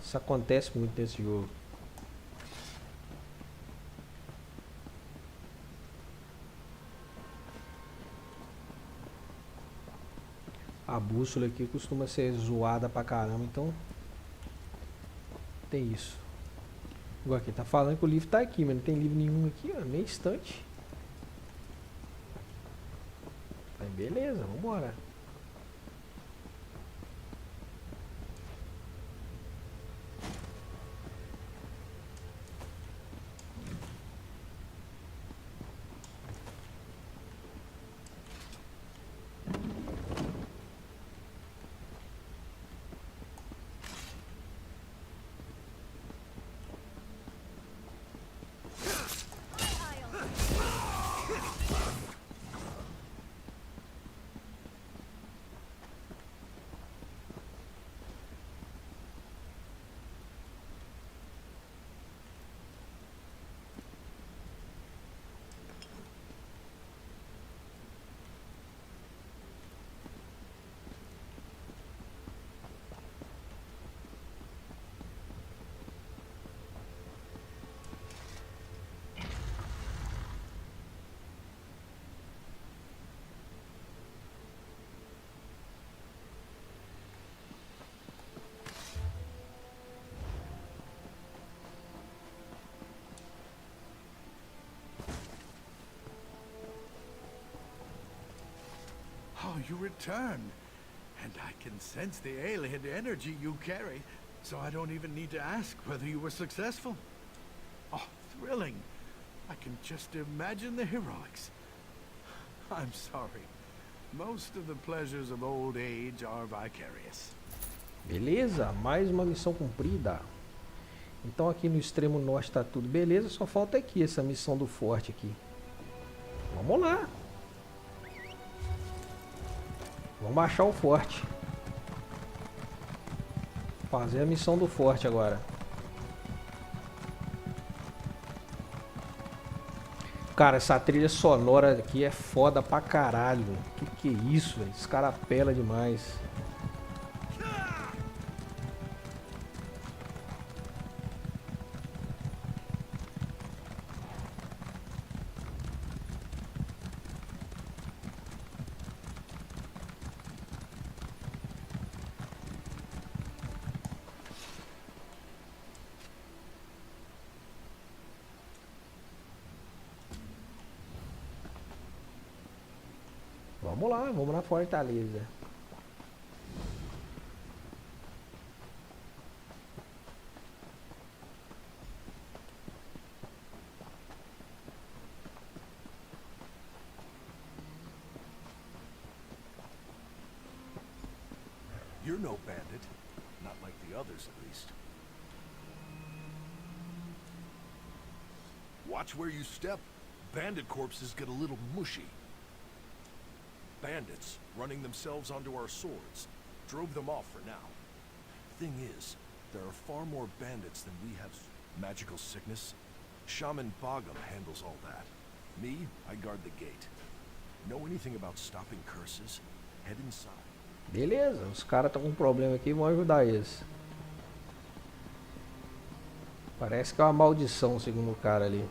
Isso acontece muito nesse jogo. A bússola aqui costuma ser zoada pra caramba, então tem isso. Igual aqui, tá falando que o livro tá aqui, mas não tem livro nenhum aqui, ó, nem estante. Aí beleza, vambora. Oh, you returned. And I can sense the alien energy you carry, so I don't even need to ask whether you were successful. Oh, thrilling. I can just imagine the heroics. I'm sorry. Most of the pleasures of old age are vicarious. Beleza, mais uma missão cumprida. Então aqui no extremo norte tá tudo beleza, só falta aqui essa missão do forte aqui. Vamos lá. Vamos achar o forte. Fazer a missão do forte agora. Cara, essa trilha sonora aqui é foda pra caralho. Que é isso, velho? Esse cara apela demais. Vamos lá, vamos na fortaleza. You're no bandit. Not like the others, at least. Watch where you step. Bandit corpses get a little mushy. Bandits, running themselves onto our swords, drove them off for now. Thing is, there are far more bandits than we have. Magical sickness? Shaman Bogum handles all that. Me, I guard the gate. Know anything about stopping curses? Head inside. Beleza, os caras estão com um problema aqui, vão ajudar eles. Parece que é uma maldição, segundo o cara ali.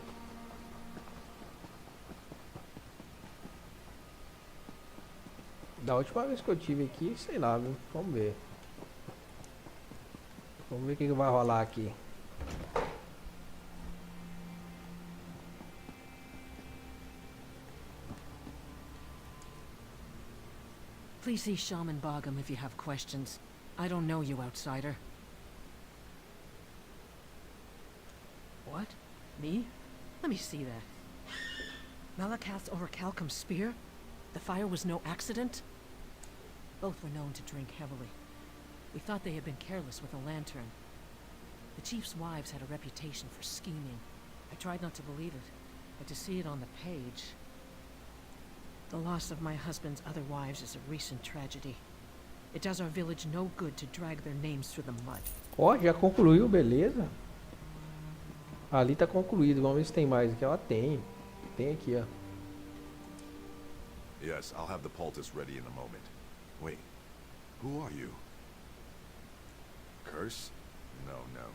Da última vez que eu tive aqui, sei lá, viu? Vamos ver. Vamos ver o que vai rolar aqui. Please see Shaman Bogum if you have questions. I don't know you, outsider. What? Me? Let me see that. Malakath's orichalcum spear? The fire was no accident? Both were known to drink heavily. We thought they had been careless with a lantern. The chief's wives had a reputation for scheming. I tried not to believe it, but to see it on the page... The loss of my husband's other wives is a recent tragedy. It does our village no good to drag their names through the mud. Ó, já concluiu, beleza. Ali tá concluído, vamos ver se tem mais aqui. Ó, tem. Tem aqui, ó. Yes, I'll have the poultice ready in a moment. Wait, who are you? Curse? No, no.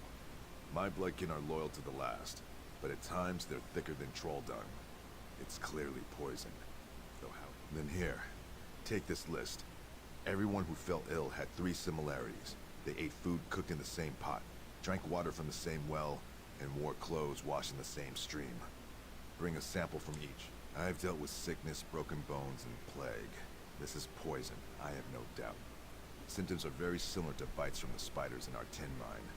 My bloodkin are loyal to the last, but at times they're thicker than troll dung. It's clearly poison. Though how? Then here, take this list. Everyone who fell ill had 3 similarities. They ate food cooked in the same pot, drank water from the same well, and wore clothes washed in the same stream. Bring a sample from each. I've dealt with sickness, broken bones, and plague. This is poison, I have no doubt. Symptoms are very similar to bites from the spiders in our tin mine.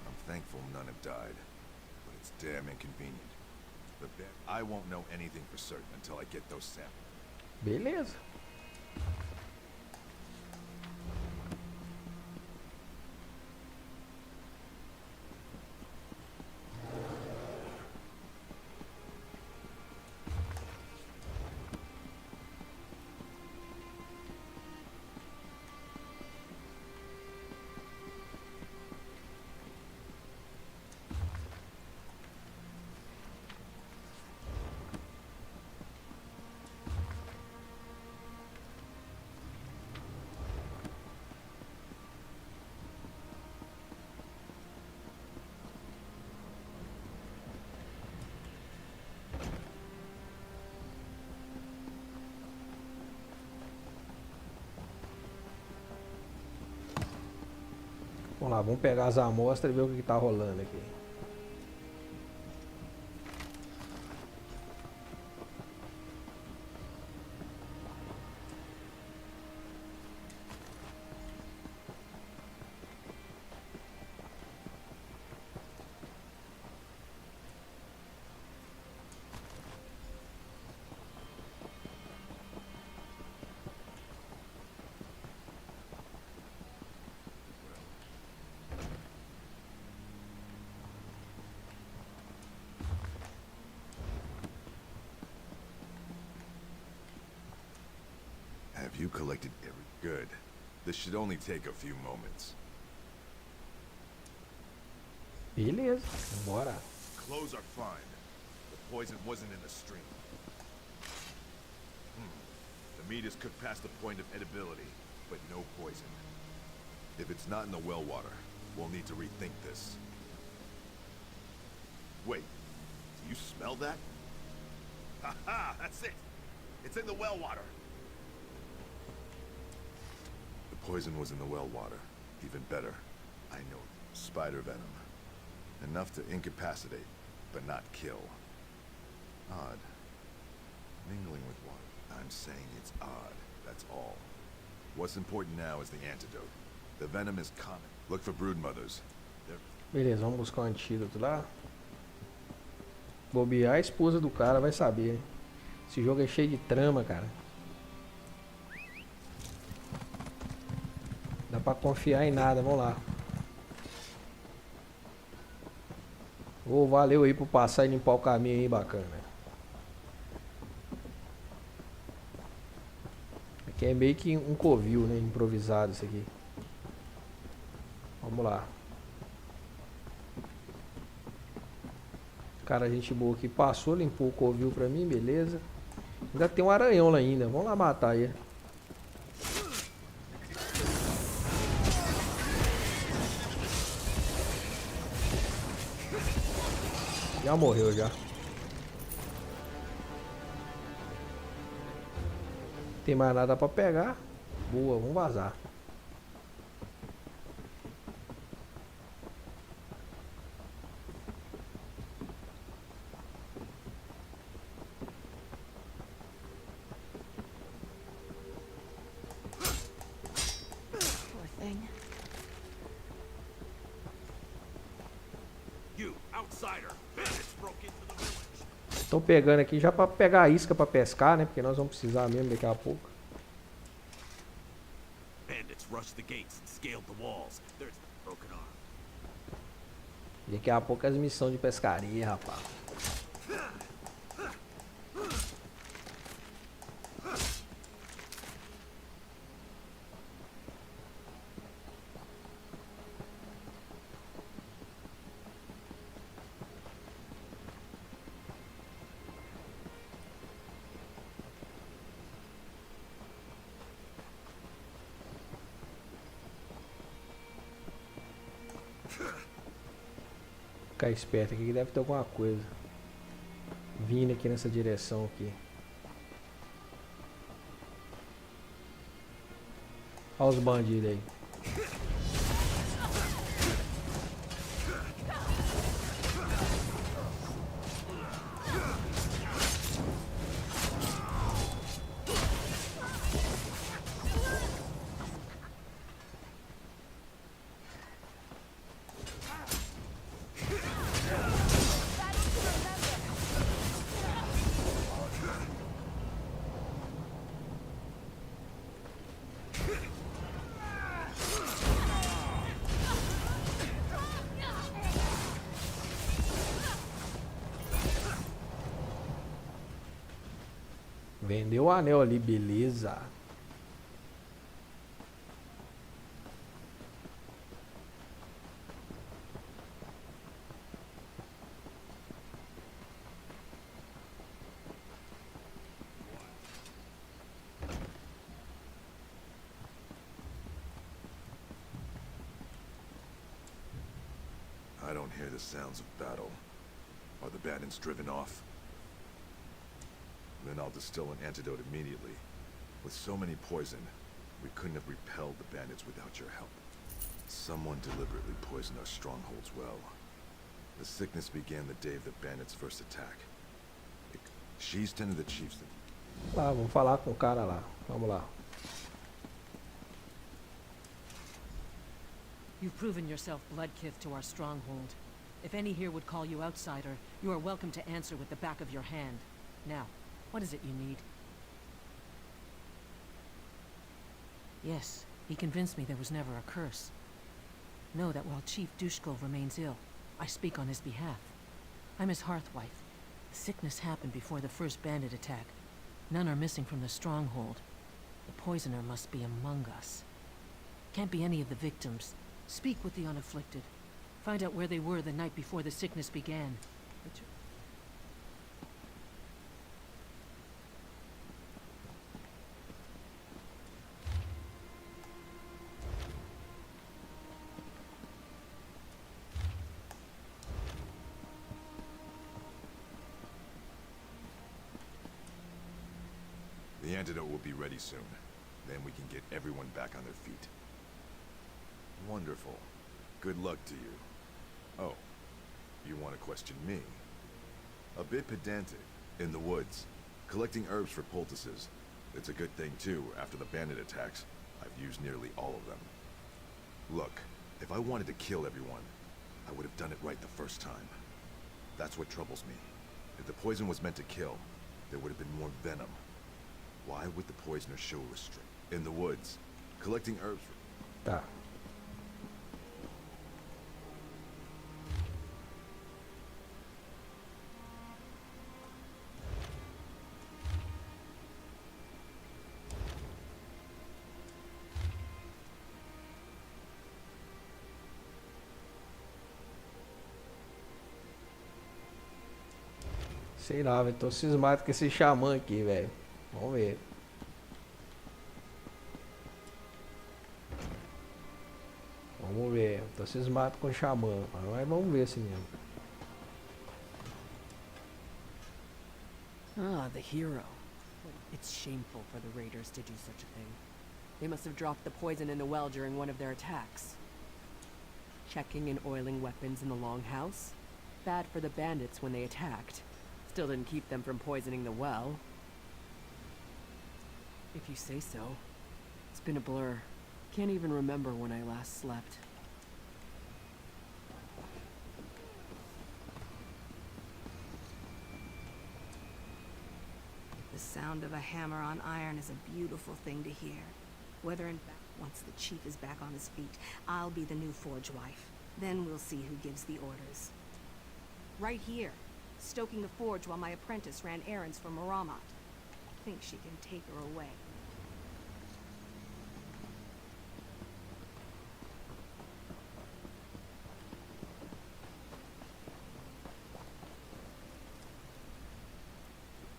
I'm thankful none have died, but it's damn inconvenient. I won't know anything for certain until I get those samples. Beleza. Vamos lá, vamos pegar as amostras e ver o que tá rolando aqui. Have you collected every... Good. This should only take a few moments. Beleza, bora. Clothes are fine. The poison wasn't in the stream. The meat is cooked past the point of edibility, but no poison. If it's not in the well water, we'll need to rethink this. Wait, do you smell that? Ha-ha, that's it! It's in the well water! The poison was in the well water. Even better. I know it. Spider venom. Enough to incapacitate, but not kill. Odd. Mingling with water. I'm saying it's odd. That's all. What's important now is the antidote. The venom is common. Look for broodmothers. Beleza, vamos buscar um antídoto lá. Bobear a esposa do cara vai saber. Esse jogo é cheio de trama, cara. Dá pra confiar em nada, vamos lá. Ô, valeu aí por passar e limpar o caminho aí, bacana. Aqui é meio que um covil, né? Improvisado isso aqui. Vamos lá. Cara, gente boa aqui passou, limpou o covil pra mim, beleza. Ainda tem um aranhão lá ainda, vamos lá matar ele. Já morreu já. Tem mais nada pra pegar. Boa, vamos vazar. Poor thing. You, outsider! Bandits broke into the village! Estão pegando aqui já pra pegar a isca pra pescar, né? Porque nós vamos precisar mesmo daqui a pouco. Bandits rushed the gates and scaled the walls. There's the broken arm. Daqui a pouco as missões de pescaria, rapaz. Ficar esperto aqui que deve ter alguma coisa vindo aqui nessa direção aqui. Olha os bandidos aí. Vendeu o anel ali, beleza. I don't hear the sounds of battle. Are the bandits driven off? Then I'll distill an antidote immediately. With so many poison, we couldn't have repelled the bandits without your help. Someone deliberately poisoned our strongholds well. The sickness began the day of the bandits' first attack. She's tended the chiefs. Lá, vamos falar com o cara lá. Vamos lá. You've proven yourself bloodkith to our stronghold. If any here would call you outsider, you are welcome to answer with the back of your hand. Now, what is it you need? Yes, he convinced me there was never a curse. Know that while Chief Dushko remains ill, I speak on his behalf. I'm his hearthwife. The sickness happened before the first bandit attack. None are missing from the stronghold. The poisoner must be among us. Can't be any of the victims. Speak with the unafflicted. Find out where they were the night before the sickness began. The antidote will be ready soon. Then we can get everyone back on their feet. Wonderful. Good luck to you. Oh, you want to question me? A bit pedantic. In the woods, collecting herbs for poultices. It's a good thing too, after the bandit attacks. I've used nearly all of them. Look, if I wanted to kill everyone, I would have done it right the first time. That's what troubles me. If the poison was meant to kill, there would have been more venom. Why would the poisoner show restraint? In the woods, collecting herbs. Tá. Sei lá, velho. Tô cismado com esse xamã aqui, velho. Vamos ver. Vamos ver. Tô cismado com o xamã. Mas vamos ver assim mesmo. Ah, the hero. It's shameful for the raiders to do such a thing. They must have dropped the poison in the well during one of their attacks. Checking and oiling weapons in the longhouse? Bad for the bandits when they attacked. Still didn't keep them from poisoning the well. If you say so. It's been a blur. Can't even remember when I last slept. The sound of a hammer on iron is a beautiful thing to hear. Whether in fact, once the chief is back on his feet, I'll be the new forge wife. Then we'll see who gives the orders. Right here, stoking the forge while my apprentice ran errands for Maramat. Think she can take her away.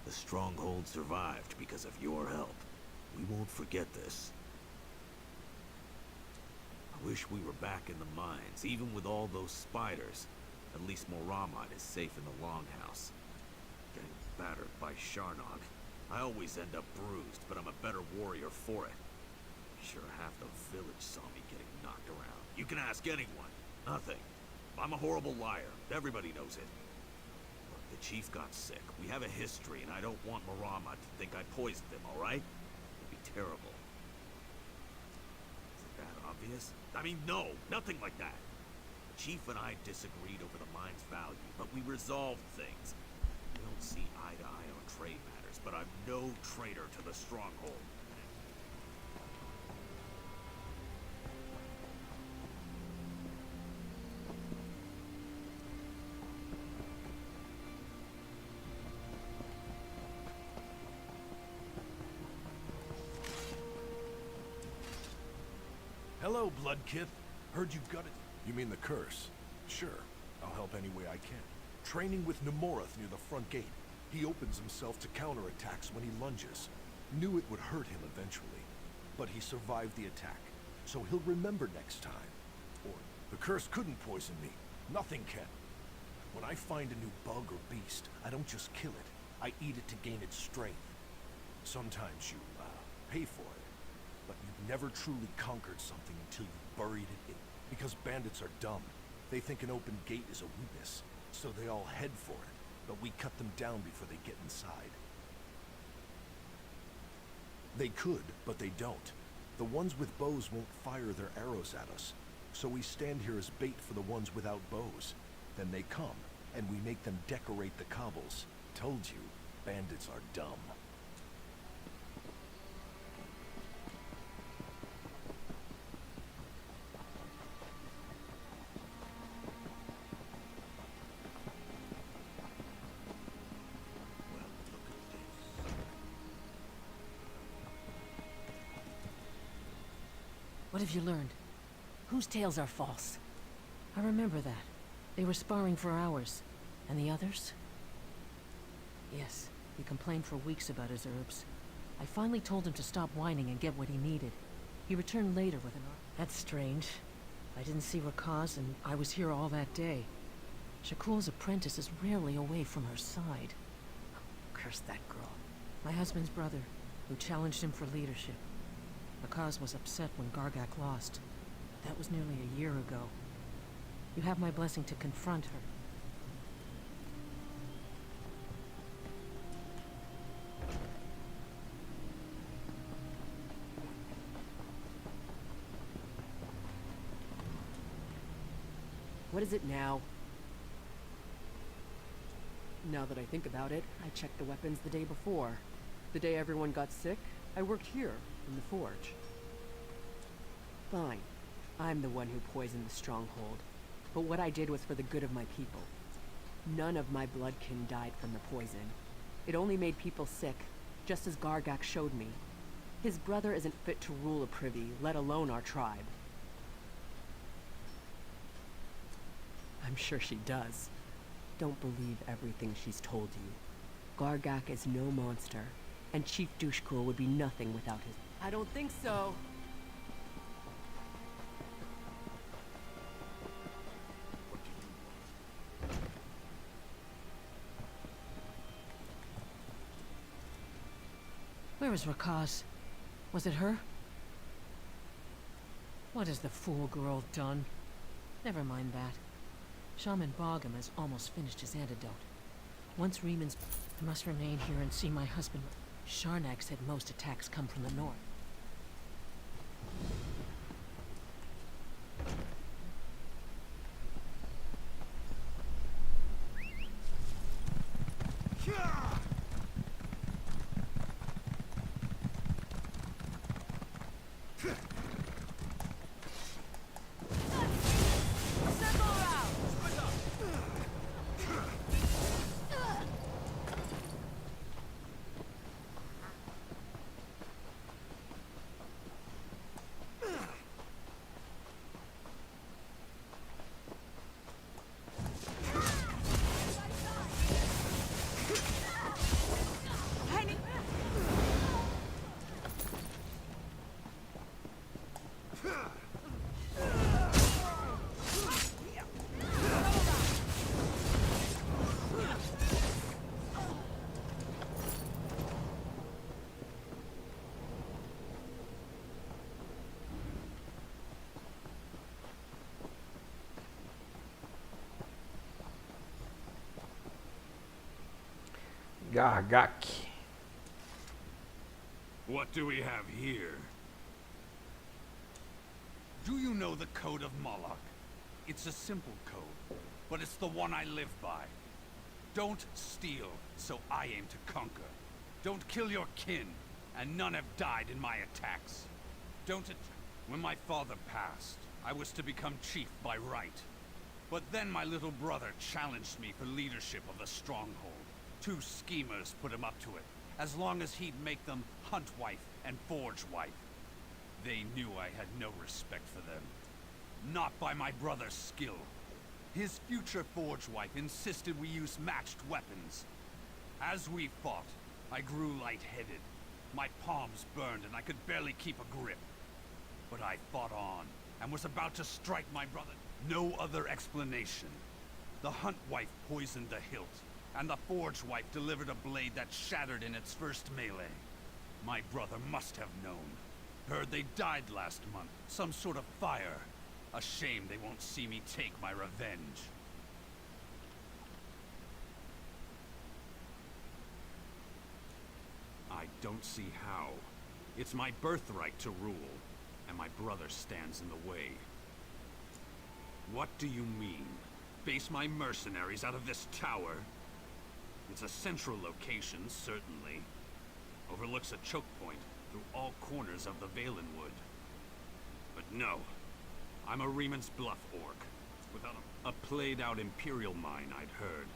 The stronghold survived because of your help. We won't forget this. I wish we were back in the mines, even with all those spiders. At least Moramot is safe in the longhouse. Getting battered by Sharnog. I always end up bruised, but I'm a better warrior for it. Sure half the village saw me getting knocked around. You can ask anyone. Nothing. I'm a horrible liar. Everybody knows it. Look, the chief got sick. We have a history, and I don't want Moramot to think I poisoned him, alright? It'd be terrible. Is it that obvious? I mean, no, nothing like that. The chief and I disagreed over the mine's value, but we resolved things. We don't see eye to eye on trade matters, but I'm no traitor to the stronghold. Hello, Bloodkith. Heard you got it. You mean the curse? Sure. I'll help any way I can. Training with Nemorath near the front gate. He opens himself to counterattacks when he lunges. Knew it would hurt him eventually. But he survived the attack. So he'll remember next time. Or, the curse couldn't poison me. Nothing can. When I find a new bug or beast, I don't just kill it. I eat it to gain its strength. Sometimes you, pay for it. But you've never truly conquered something until you've buried it in. Because bandits are dumb. They think an open gate is a weakness, so they all head for it. But we cut them down before they get inside. They could, but they don't. The ones with bows won't fire their arrows at us. So we stand here as bait for the ones without bows. Then they come, and we make them decorate the cobbles. Told you, bandits are dumb. What have you learned? Whose tales are false? I remember that. They were sparring for hours. And the others? Yes, he complained for weeks about his herbs. I finally told him to stop whining and get what he needed. He returned later with an arm. That's strange. I didn't see Rakaz, and I was here all that day. Shakul's apprentice is rarely away from her side. Oh, curse that girl. My husband's brother, who challenged him for leadership. Rakaz was upset when Gargak lost. That was nearly a year ago. You have my blessing to confront her. What is it now? Now that I think about it, I checked the weapons the day before. The day everyone got sick, I worked here, in the forge. Fine. I'm the one who poisoned the stronghold, but what I did was for the good of my people. None of my bloodkin died from the poison. It only made people sick, just as Gargak showed me. His brother isn't fit to rule a privy, let alone our tribe. I'm sure she does. Don't believe everything she's told you. Gargak is no monster, and Chief Dushkul would be nothing without his... I don't think so. Where is Rakaz? Was it her? What has the fool girl done? Never mind that. Shaman Bogum has almost finished his antidote. Once Reeman's... I must remain here and see my husband. Sharnak said most attacks come from the north. Gargak. What do we have here? Do you know the Code of Moloch? It's a simple code, but it's the one I live by. Don't steal, so I aim to conquer. Don't kill your kin, and none have died in my attacks. When my father passed, I was to become chief by right. But then my little brother challenged me for leadership of the stronghold. 2 schemers put him up to it, as long as he'd make them Hunt Wife and Forge Wife. They knew I had no respect for them. Not by my brother's skill. His future Forge Wife insisted we use matched weapons. As we fought, I grew lightheaded. My palms burned and I could barely keep a grip. But I fought on, and was about to strike my brother. No other explanation. The Hunt Wife poisoned the hilt, and the Forge Wife delivered a blade that shattered in its first melee. My brother must have known. Heard they died last month, some sort of fire. A shame they won't see me take my revenge. I don't see how. It's my birthright to rule, and my brother stands in the way. What do you mean? Base my mercenaries out of this tower? It's a central location, certainly. Overlooks a choke point through all corners of the Valenwood. But no, I'm a Reeman's Bluff orc, without a played-out Imperial mine, I'd heard.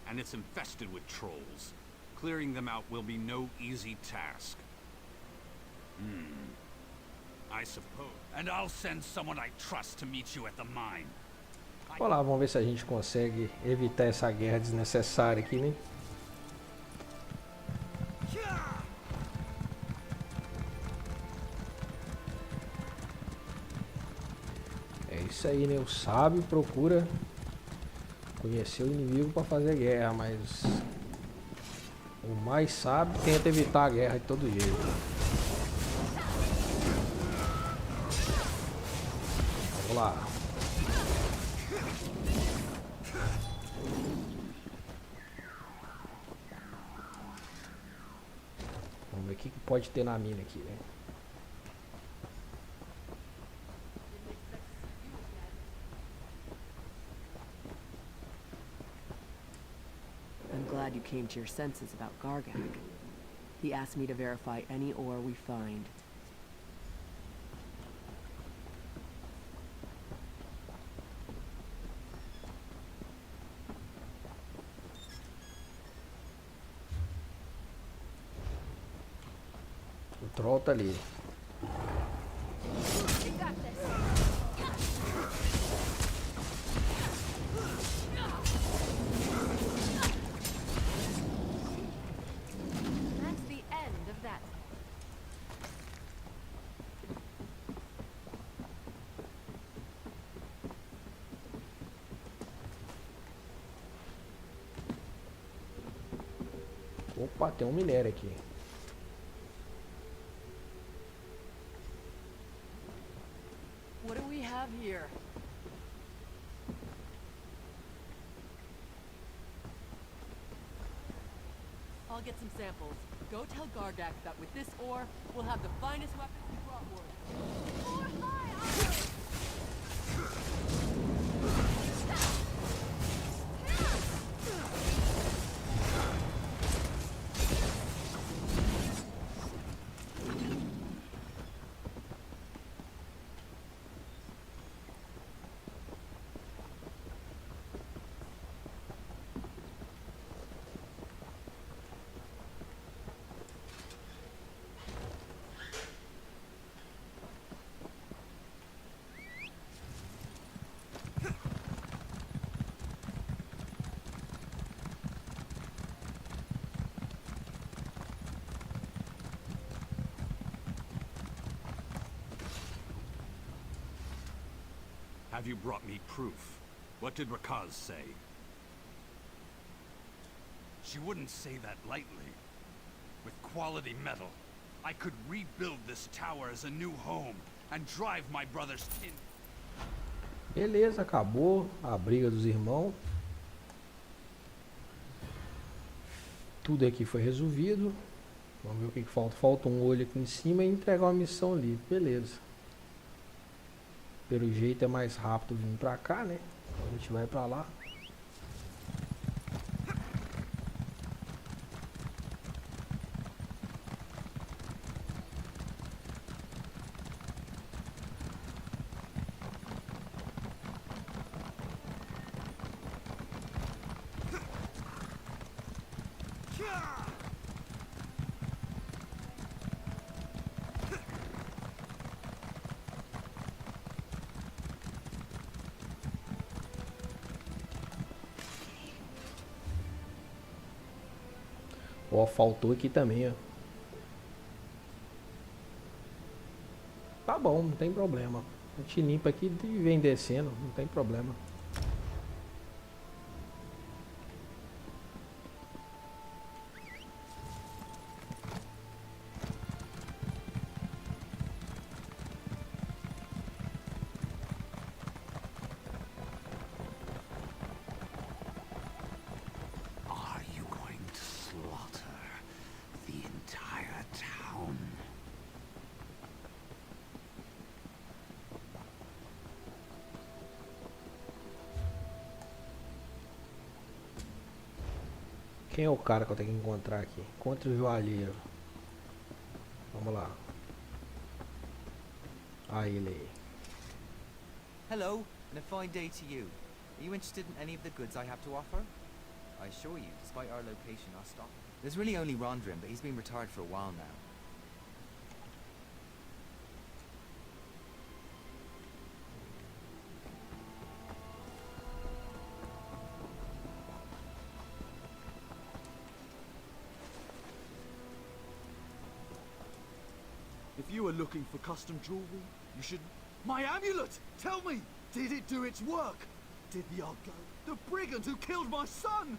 And it's infested with trolls. Clearing them out will be no easy task. I suppose. And I'll send someone I trust to meet you at the mine. Vamos lá, vamos ver se a gente consegue evitar essa guerra desnecessária aqui, né? É isso aí, né? O sábio procura conhecer o inimigo para fazer guerra, mas o mais sábio tenta evitar a guerra de todo jeito. Vamos lá. Vamos ver o que pode ter na mina aqui, né? I'm glad you came to your senses about Gargak. He asked me to verify any ore we find. O troll tá ali. That's the end of that. Opa, tem um minério aqui. What do we have here? I'll get some samples. Go tell Gardak that with this ore, we'll have the finest weapons in Grahtwood. Have you brought me proof? What did Rakaz say? She wouldn't say that lightly. With quality metal, I could rebuild this tower as a new home and drive my brother's kin. Beleza, acabou a briga dos irmãos. Tudo aqui foi resolvido. Vamos ver o que falta. Falta um olho aqui em cima e entregar uma missão ali. Beleza. Pelo jeito é mais rápido vir pra cá, né? Então a gente vai pra lá. Ó, faltou aqui também, ó. Tá bom, não tem problema. A gente limpa aqui e vem descendo, não tem problema. Quem é o cara que eu tenho que encontrar aqui? Encontre o joalheiro. Vamos lá. Ah, ele aí. Hello, and a fine day to you. Are you interested in any of the goods I have to offer? I assure you, despite our location, our stock. There's really only Rondrin, but he's been retired for a while now. If you are looking for custom jewelry, you should... My amulet! Tell me! Did it do its work? Did the odd go? The brigand who killed my son!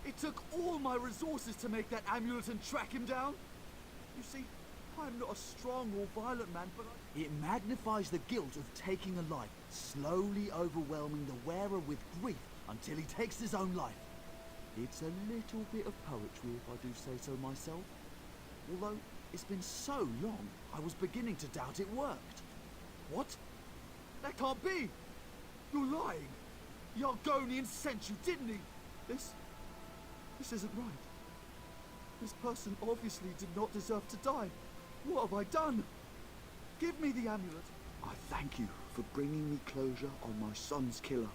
It took all my resources to make that amulet and track him down. You see, I'm not a strong or violent man, but it magnifies the guilt of taking a life, slowly overwhelming the wearer with grief until he takes his own life. It's a little bit of poetry, if I do say so myself. Although, it's been so long, I was beginning to doubt it worked. What? That can't be! You're lying! The Argonian sent you, didn't he? This isn't right. This person obviously did not deserve to die. What have I done? Give me the amulet. I thank you for bringing me closure on my son's killer.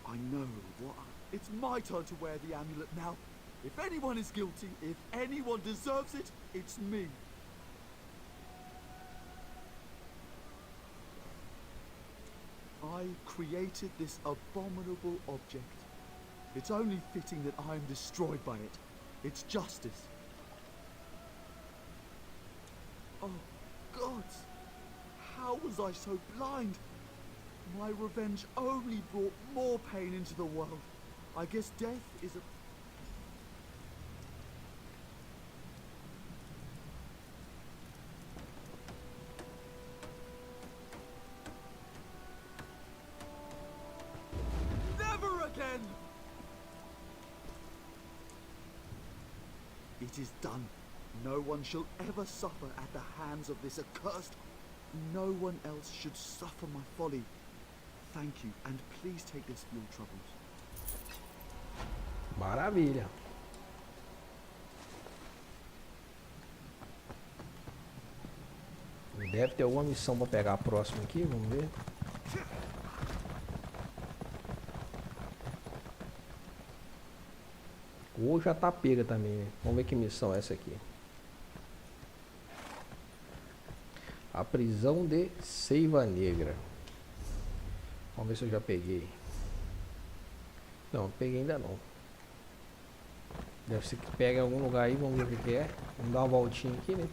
I know what It's my turn to wear the amulet now. If anyone is guilty, if anyone deserves it, it's me. I created this abominable object. It's only fitting that I am destroyed by it. It's justice. Oh, gods! How was I so blind? My revenge only brought more pain into the world. I guess death is a... Never again! It is done. No one shall ever suffer at the hands of this accursed... No one else should suffer my folly. Thank you, and please take this for your troubles. Maravilha. Deve ter alguma missão para pegar a próxima aqui, vamos ver. Ou já tá pega também, né? Vamos ver que missão é essa aqui. A prisão de Seiva Negra. Vamos ver se eu já peguei. Não, peguei ainda não. Deve ser que pega em algum lugar aí, vamos ver o que é. Vamos dar uma voltinha aqui, né?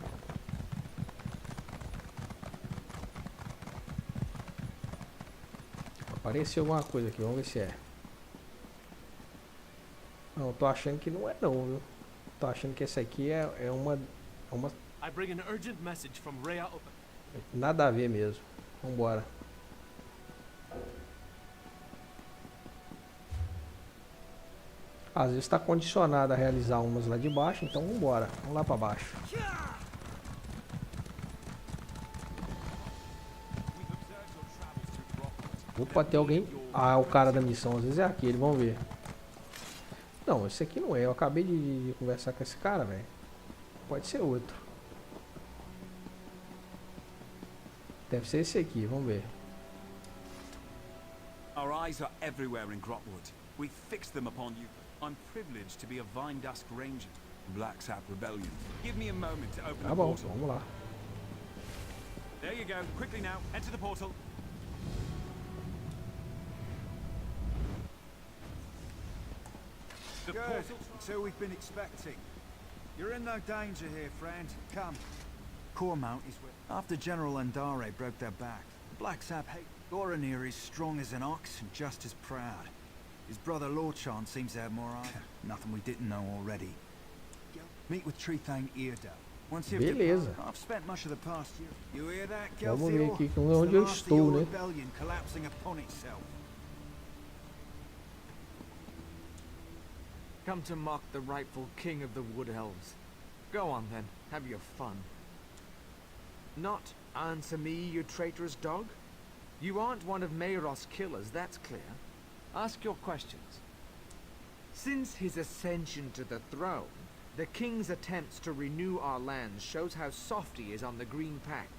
Apareceu alguma coisa aqui, vamos ver se é. Não, tô achando que não é não, viu? Tô achando que essa aqui é uma... I bring an urgent message from Rhea. Nada a ver mesmo. Vambora. Às vezes está condicionado a realizar umas lá de baixo, então vambora. Vamos lá para baixo. Opa, tem alguém... Ah, o cara da missão, às vezes é aquele, vamos ver. Não, esse aqui não é. Eu acabei de conversar com esse cara, velho. Pode ser outro. Deve ser esse aqui, vamos ver. Our eyes are everywhere in Grahtwood. We fixed them upon you. I'm privileged to be a Vine Dusk Ranger. Black Sap Rebellion. Give me a moment to open the portal. Vamos lá. There you go. Quickly now, enter the portal. Good. So we've been expecting. You're in no danger here, friend. Come. Cormount is with... After General Andare broke their back, Black Sap hate... Goranir is strong as an ox and just as proud. His brother Lorchan seems to have more eyes. Nothing we didn't know already. Meet with Trethane Eardale. Once you've departed, I've spent much of the past year. You hear that, Vamos ver Gelthior? aqui onde eu estou, né? Rebellion collapsing upon itself. Come to mock the rightful king of the Wood Elves. Go on then, have your fun. Not answer me, you traitorous dog. You aren't one of Mayros' killers, that's clear. Ask your questions. Since his ascension to the throne, the king's attempts to renew our lands shows how soft he is on the Green Pact.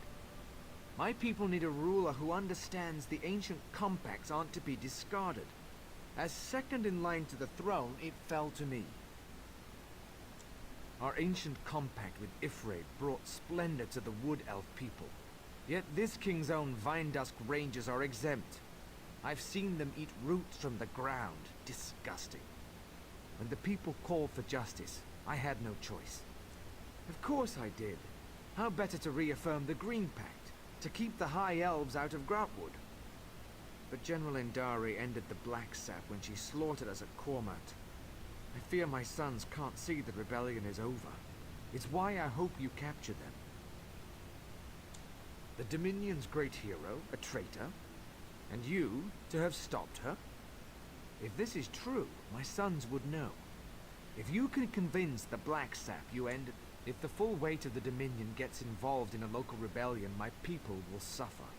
My people need a ruler who understands the ancient compacts aren't to be discarded. As second in line to the throne, it fell to me. Our ancient compact with Ifraid brought splendor to the Wood Elf people. Yet this king's own Vine Dusk Rangers are exempt. I've seen them eat roots from the ground. Disgusting. When the people called for justice, I had no choice. Of course I did. How better to reaffirm the Green Pact, to keep the High Elves out of Grahtwood? But General Indari ended the Black Sap when she slaughtered us at Cormount. I fear my sons can't see the rebellion is over. It's why I hope you capture them. The Dominion's great hero, a traitor, and you to have stopped her? If this is true, my sons would know. If you can convince the Black Sap you ended... If the full weight of the Dominion gets involved in a local rebellion, my people will suffer.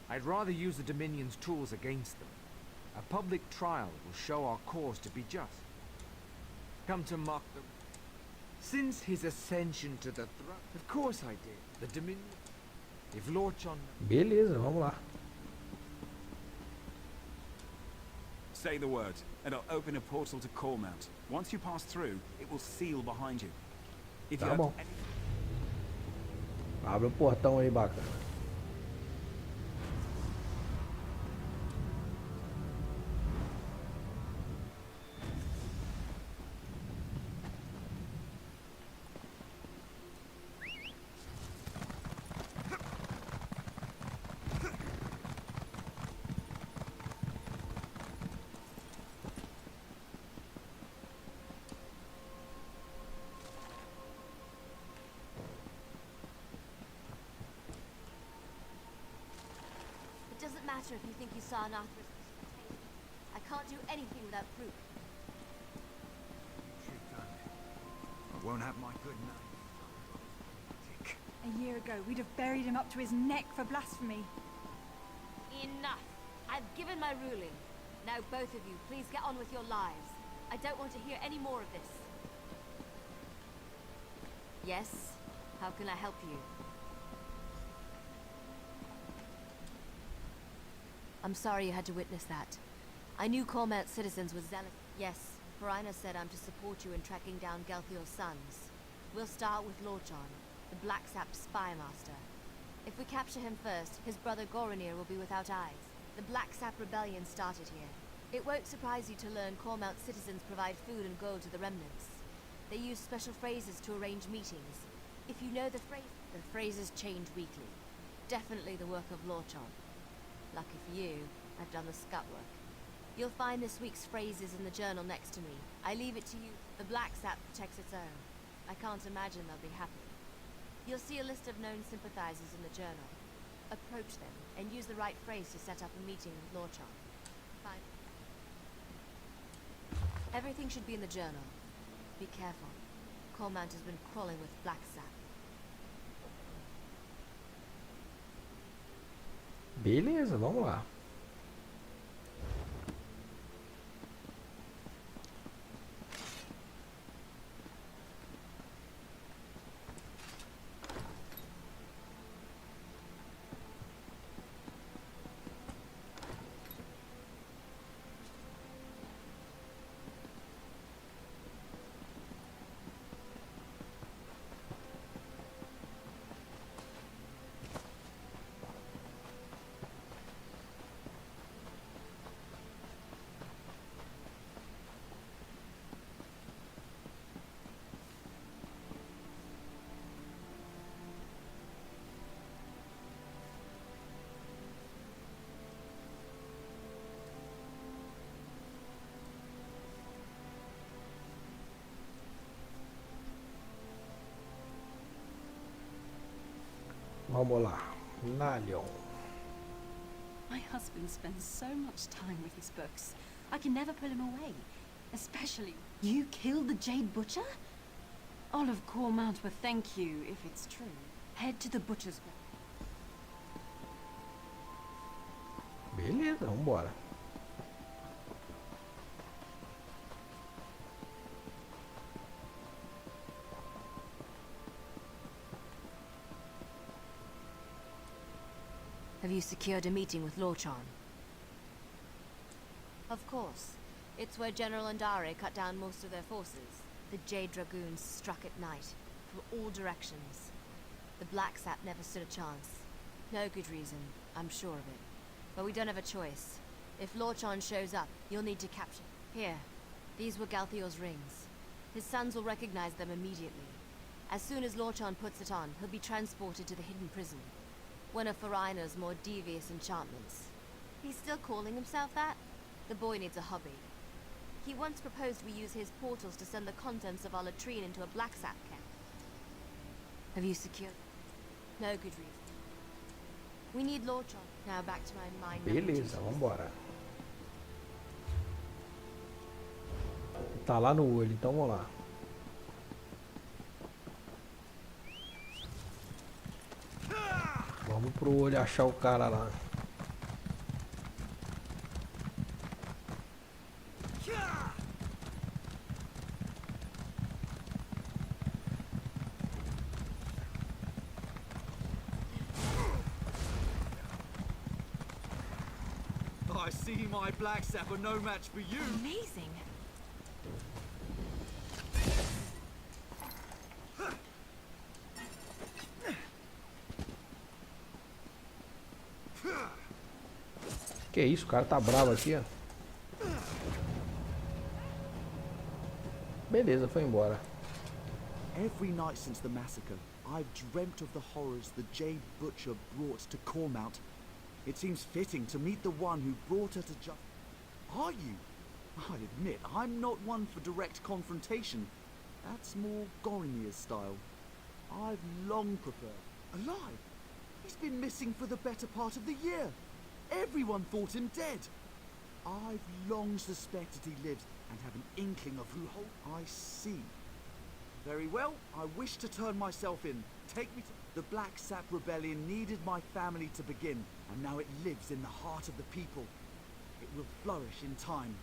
I'd rather use the Dominion's tools against them. A public trial will show our cause to be just. Come to mock them. Since his ascension to the throne... Of course I did. The Dominion... If Lorchan... Beleza, vamos lá. Say the word, and I'll open a portal to Cormount. Once you pass through, it will seal behind you. If Tá bom. Abre o portão aí, bacana. matter if you think you saw an Arthur's representation. I can't do anything without proof. She's done it. I won't have my good name. A year ago, we'd have buried him up to his neck for blasphemy. Enough. I've given my ruling. Now both of you, please get on with your lives. I don't want to hear any more of this. Yes? How can I help you? I'm sorry you had to witness that. I knew Cormount's citizens were zealous. Yes, Farina said I'm to support you in tracking down Gelthior's sons. We'll start with Lorchon, the Black Sap spy master. If we capture him first, his brother Goronir will be without eyes. The Black Sap rebellion started here. It won't surprise you to learn Cormount's citizens provide food and gold to the remnants. They use special phrases to arrange meetings. If you know the phrases change weekly. Definitely the work of Lorchon. Lucky for you, I've done the scut work. You'll find this week's phrases in the journal next to me. I leave it to you. The Black Sap protects its own. I can't imagine they'll be happy. You'll see a list of known sympathizers in the journal. Approach them, and use the right phrase to set up a meeting with Lorchon. Fine. Everything should be in the journal. Be careful. Cormount has been crawling with Black Sap. Beleza, vamos lá. Vamos lá. Nalion. My husband spends so much time with his books. I can never pull him away. Especially, you killed the Jade Butcher? Olive Cormount will thank you if it's true. Head to the butcher's. Beleza, vambora. Have you secured a meeting with Lorchon? Of course. It's where General Andare cut down most of their forces. The Jade Dragoons struck at night, from all directions. The Black Sap never stood a chance. No good reason, I'm sure of it. But we don't have a choice. If Lorchon shows up, you'll need to capture. Here, these were Gelthior's rings. His sons will recognize them immediately. As soon as Lorchon puts it on, he'll be transported to the hidden prison. One of Farina's more devious enchantments. He's still calling himself that? The boy needs a hobby. He once proposed we use his portals to send the contents of our latrine into a Black Sap camp. Have you secured? No good reason. We need Lorchon. Now back to my mind. Beleza, vambora. Tá lá no olho, então vamos lá. Vamos pro olho achar o cara lá. I see my Black Sap are no match for you. Amazing. Que isso, o cara tá bravo aqui, ó. Beleza, foi embora. Every night since the massacre, I've dreamt of the horrors the Jade Butcher brought to Cormount. It seems fitting to meet the one who brought her to justice. Are you? I admit, I'm not one for direct confrontation. That's more Goronir's style. I've long preferred. Alive? He's been missing for the better part of the year. Everyone thought him dead. I've long suspected he lives and have an inkling of who I see. Very well, I wish to turn myself in. Take me to... The Black Sap Rebellion needed my family to begin, and now it lives in the heart of the people. It will flourish in time.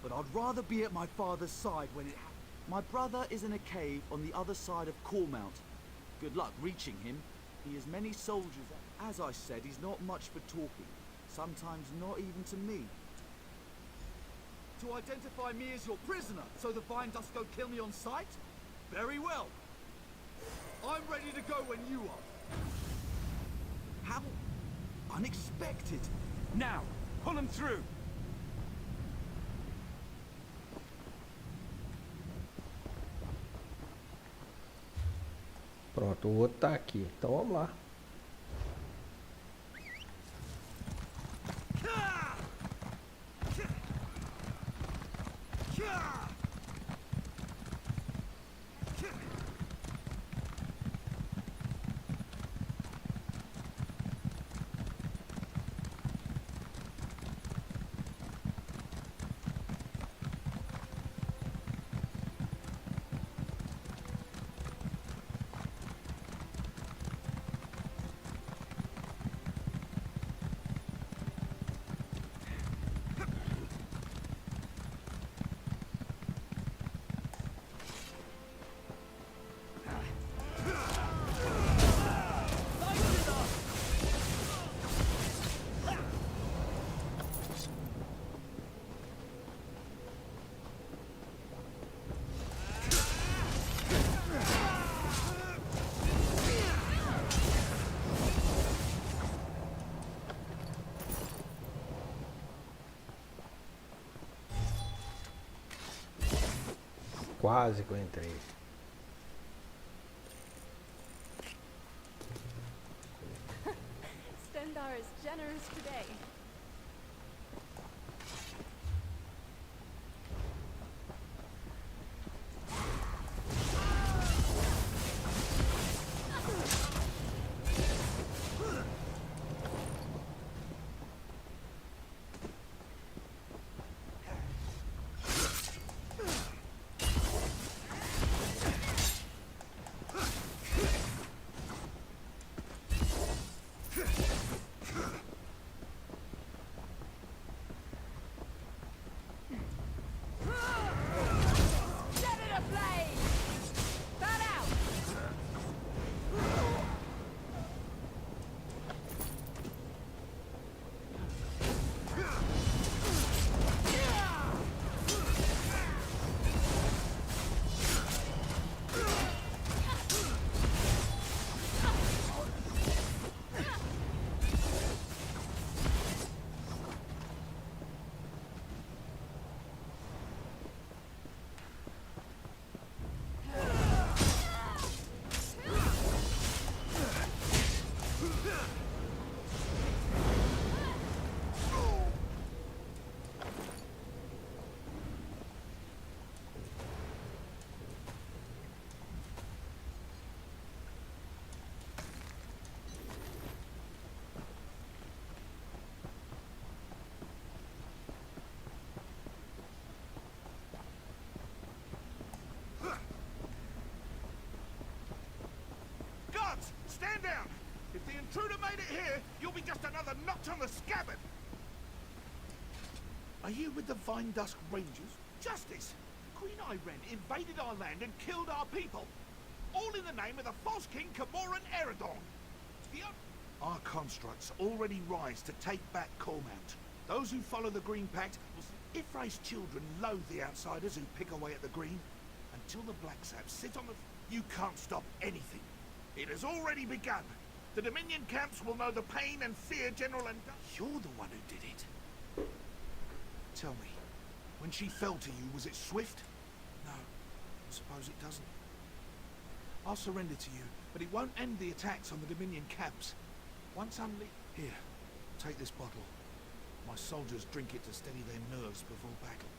But I'd rather be at my father's side when it happens. My brother is in a cave on the other side of Cormount. Good luck reaching him. He has many soldiers. As I said, he's not much for talking. Sometimes not even to me. To identify me as your prisoner, so the Vine Dusk go kill me on sight? Very well. I'm ready to go when you are. How unexpected. Now, pull him through. Pronto, o outro tá aqui. Então vamos lá. Quase que eu entrei. Stendarr is generous today. Stand down! If the intruder made it here, you'll be just another notch on the scabbard! Are you with the Vine Dusk Rangers? Justice! Queen Iren invaded our land and killed our people! All in the name of the false king Camoran Eredon! Our constructs already rise to take back Cormount. Those who follow the Green Pact will... Ifray's children loathe the outsiders who pick away at the Green. Until the Black Saps sit on the... You can't stop anything. It has already begun. The Dominion camps will know the pain and fear General and... You're the one who did it. Tell me, when she fell to you, was it swift? No, I suppose it doesn't. I'll surrender to you, but it won't end the attacks on the Dominion camps. Once I'm Here, take this bottle. My soldiers drink it to steady their nerves before battle.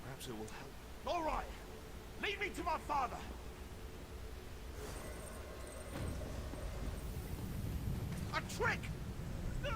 Perhaps it will help. All right! Lead me to my father! A trick! No!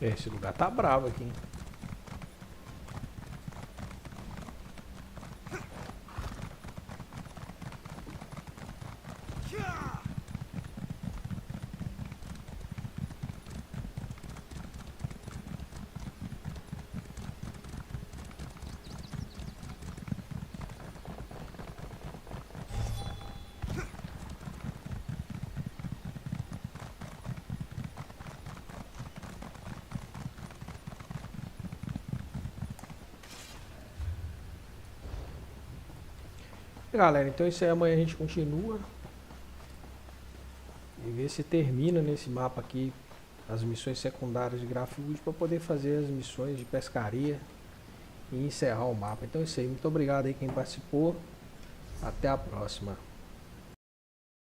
Esse lugar tá bravo aqui, hein? Galera, então isso aí, amanhã a gente continua e ver se termina nesse mapa aqui as missões secundárias de Grahtwood para poder fazer as missões de pescaria e encerrar o mapa. Então é isso aí, muito obrigado aí quem participou, até a próxima.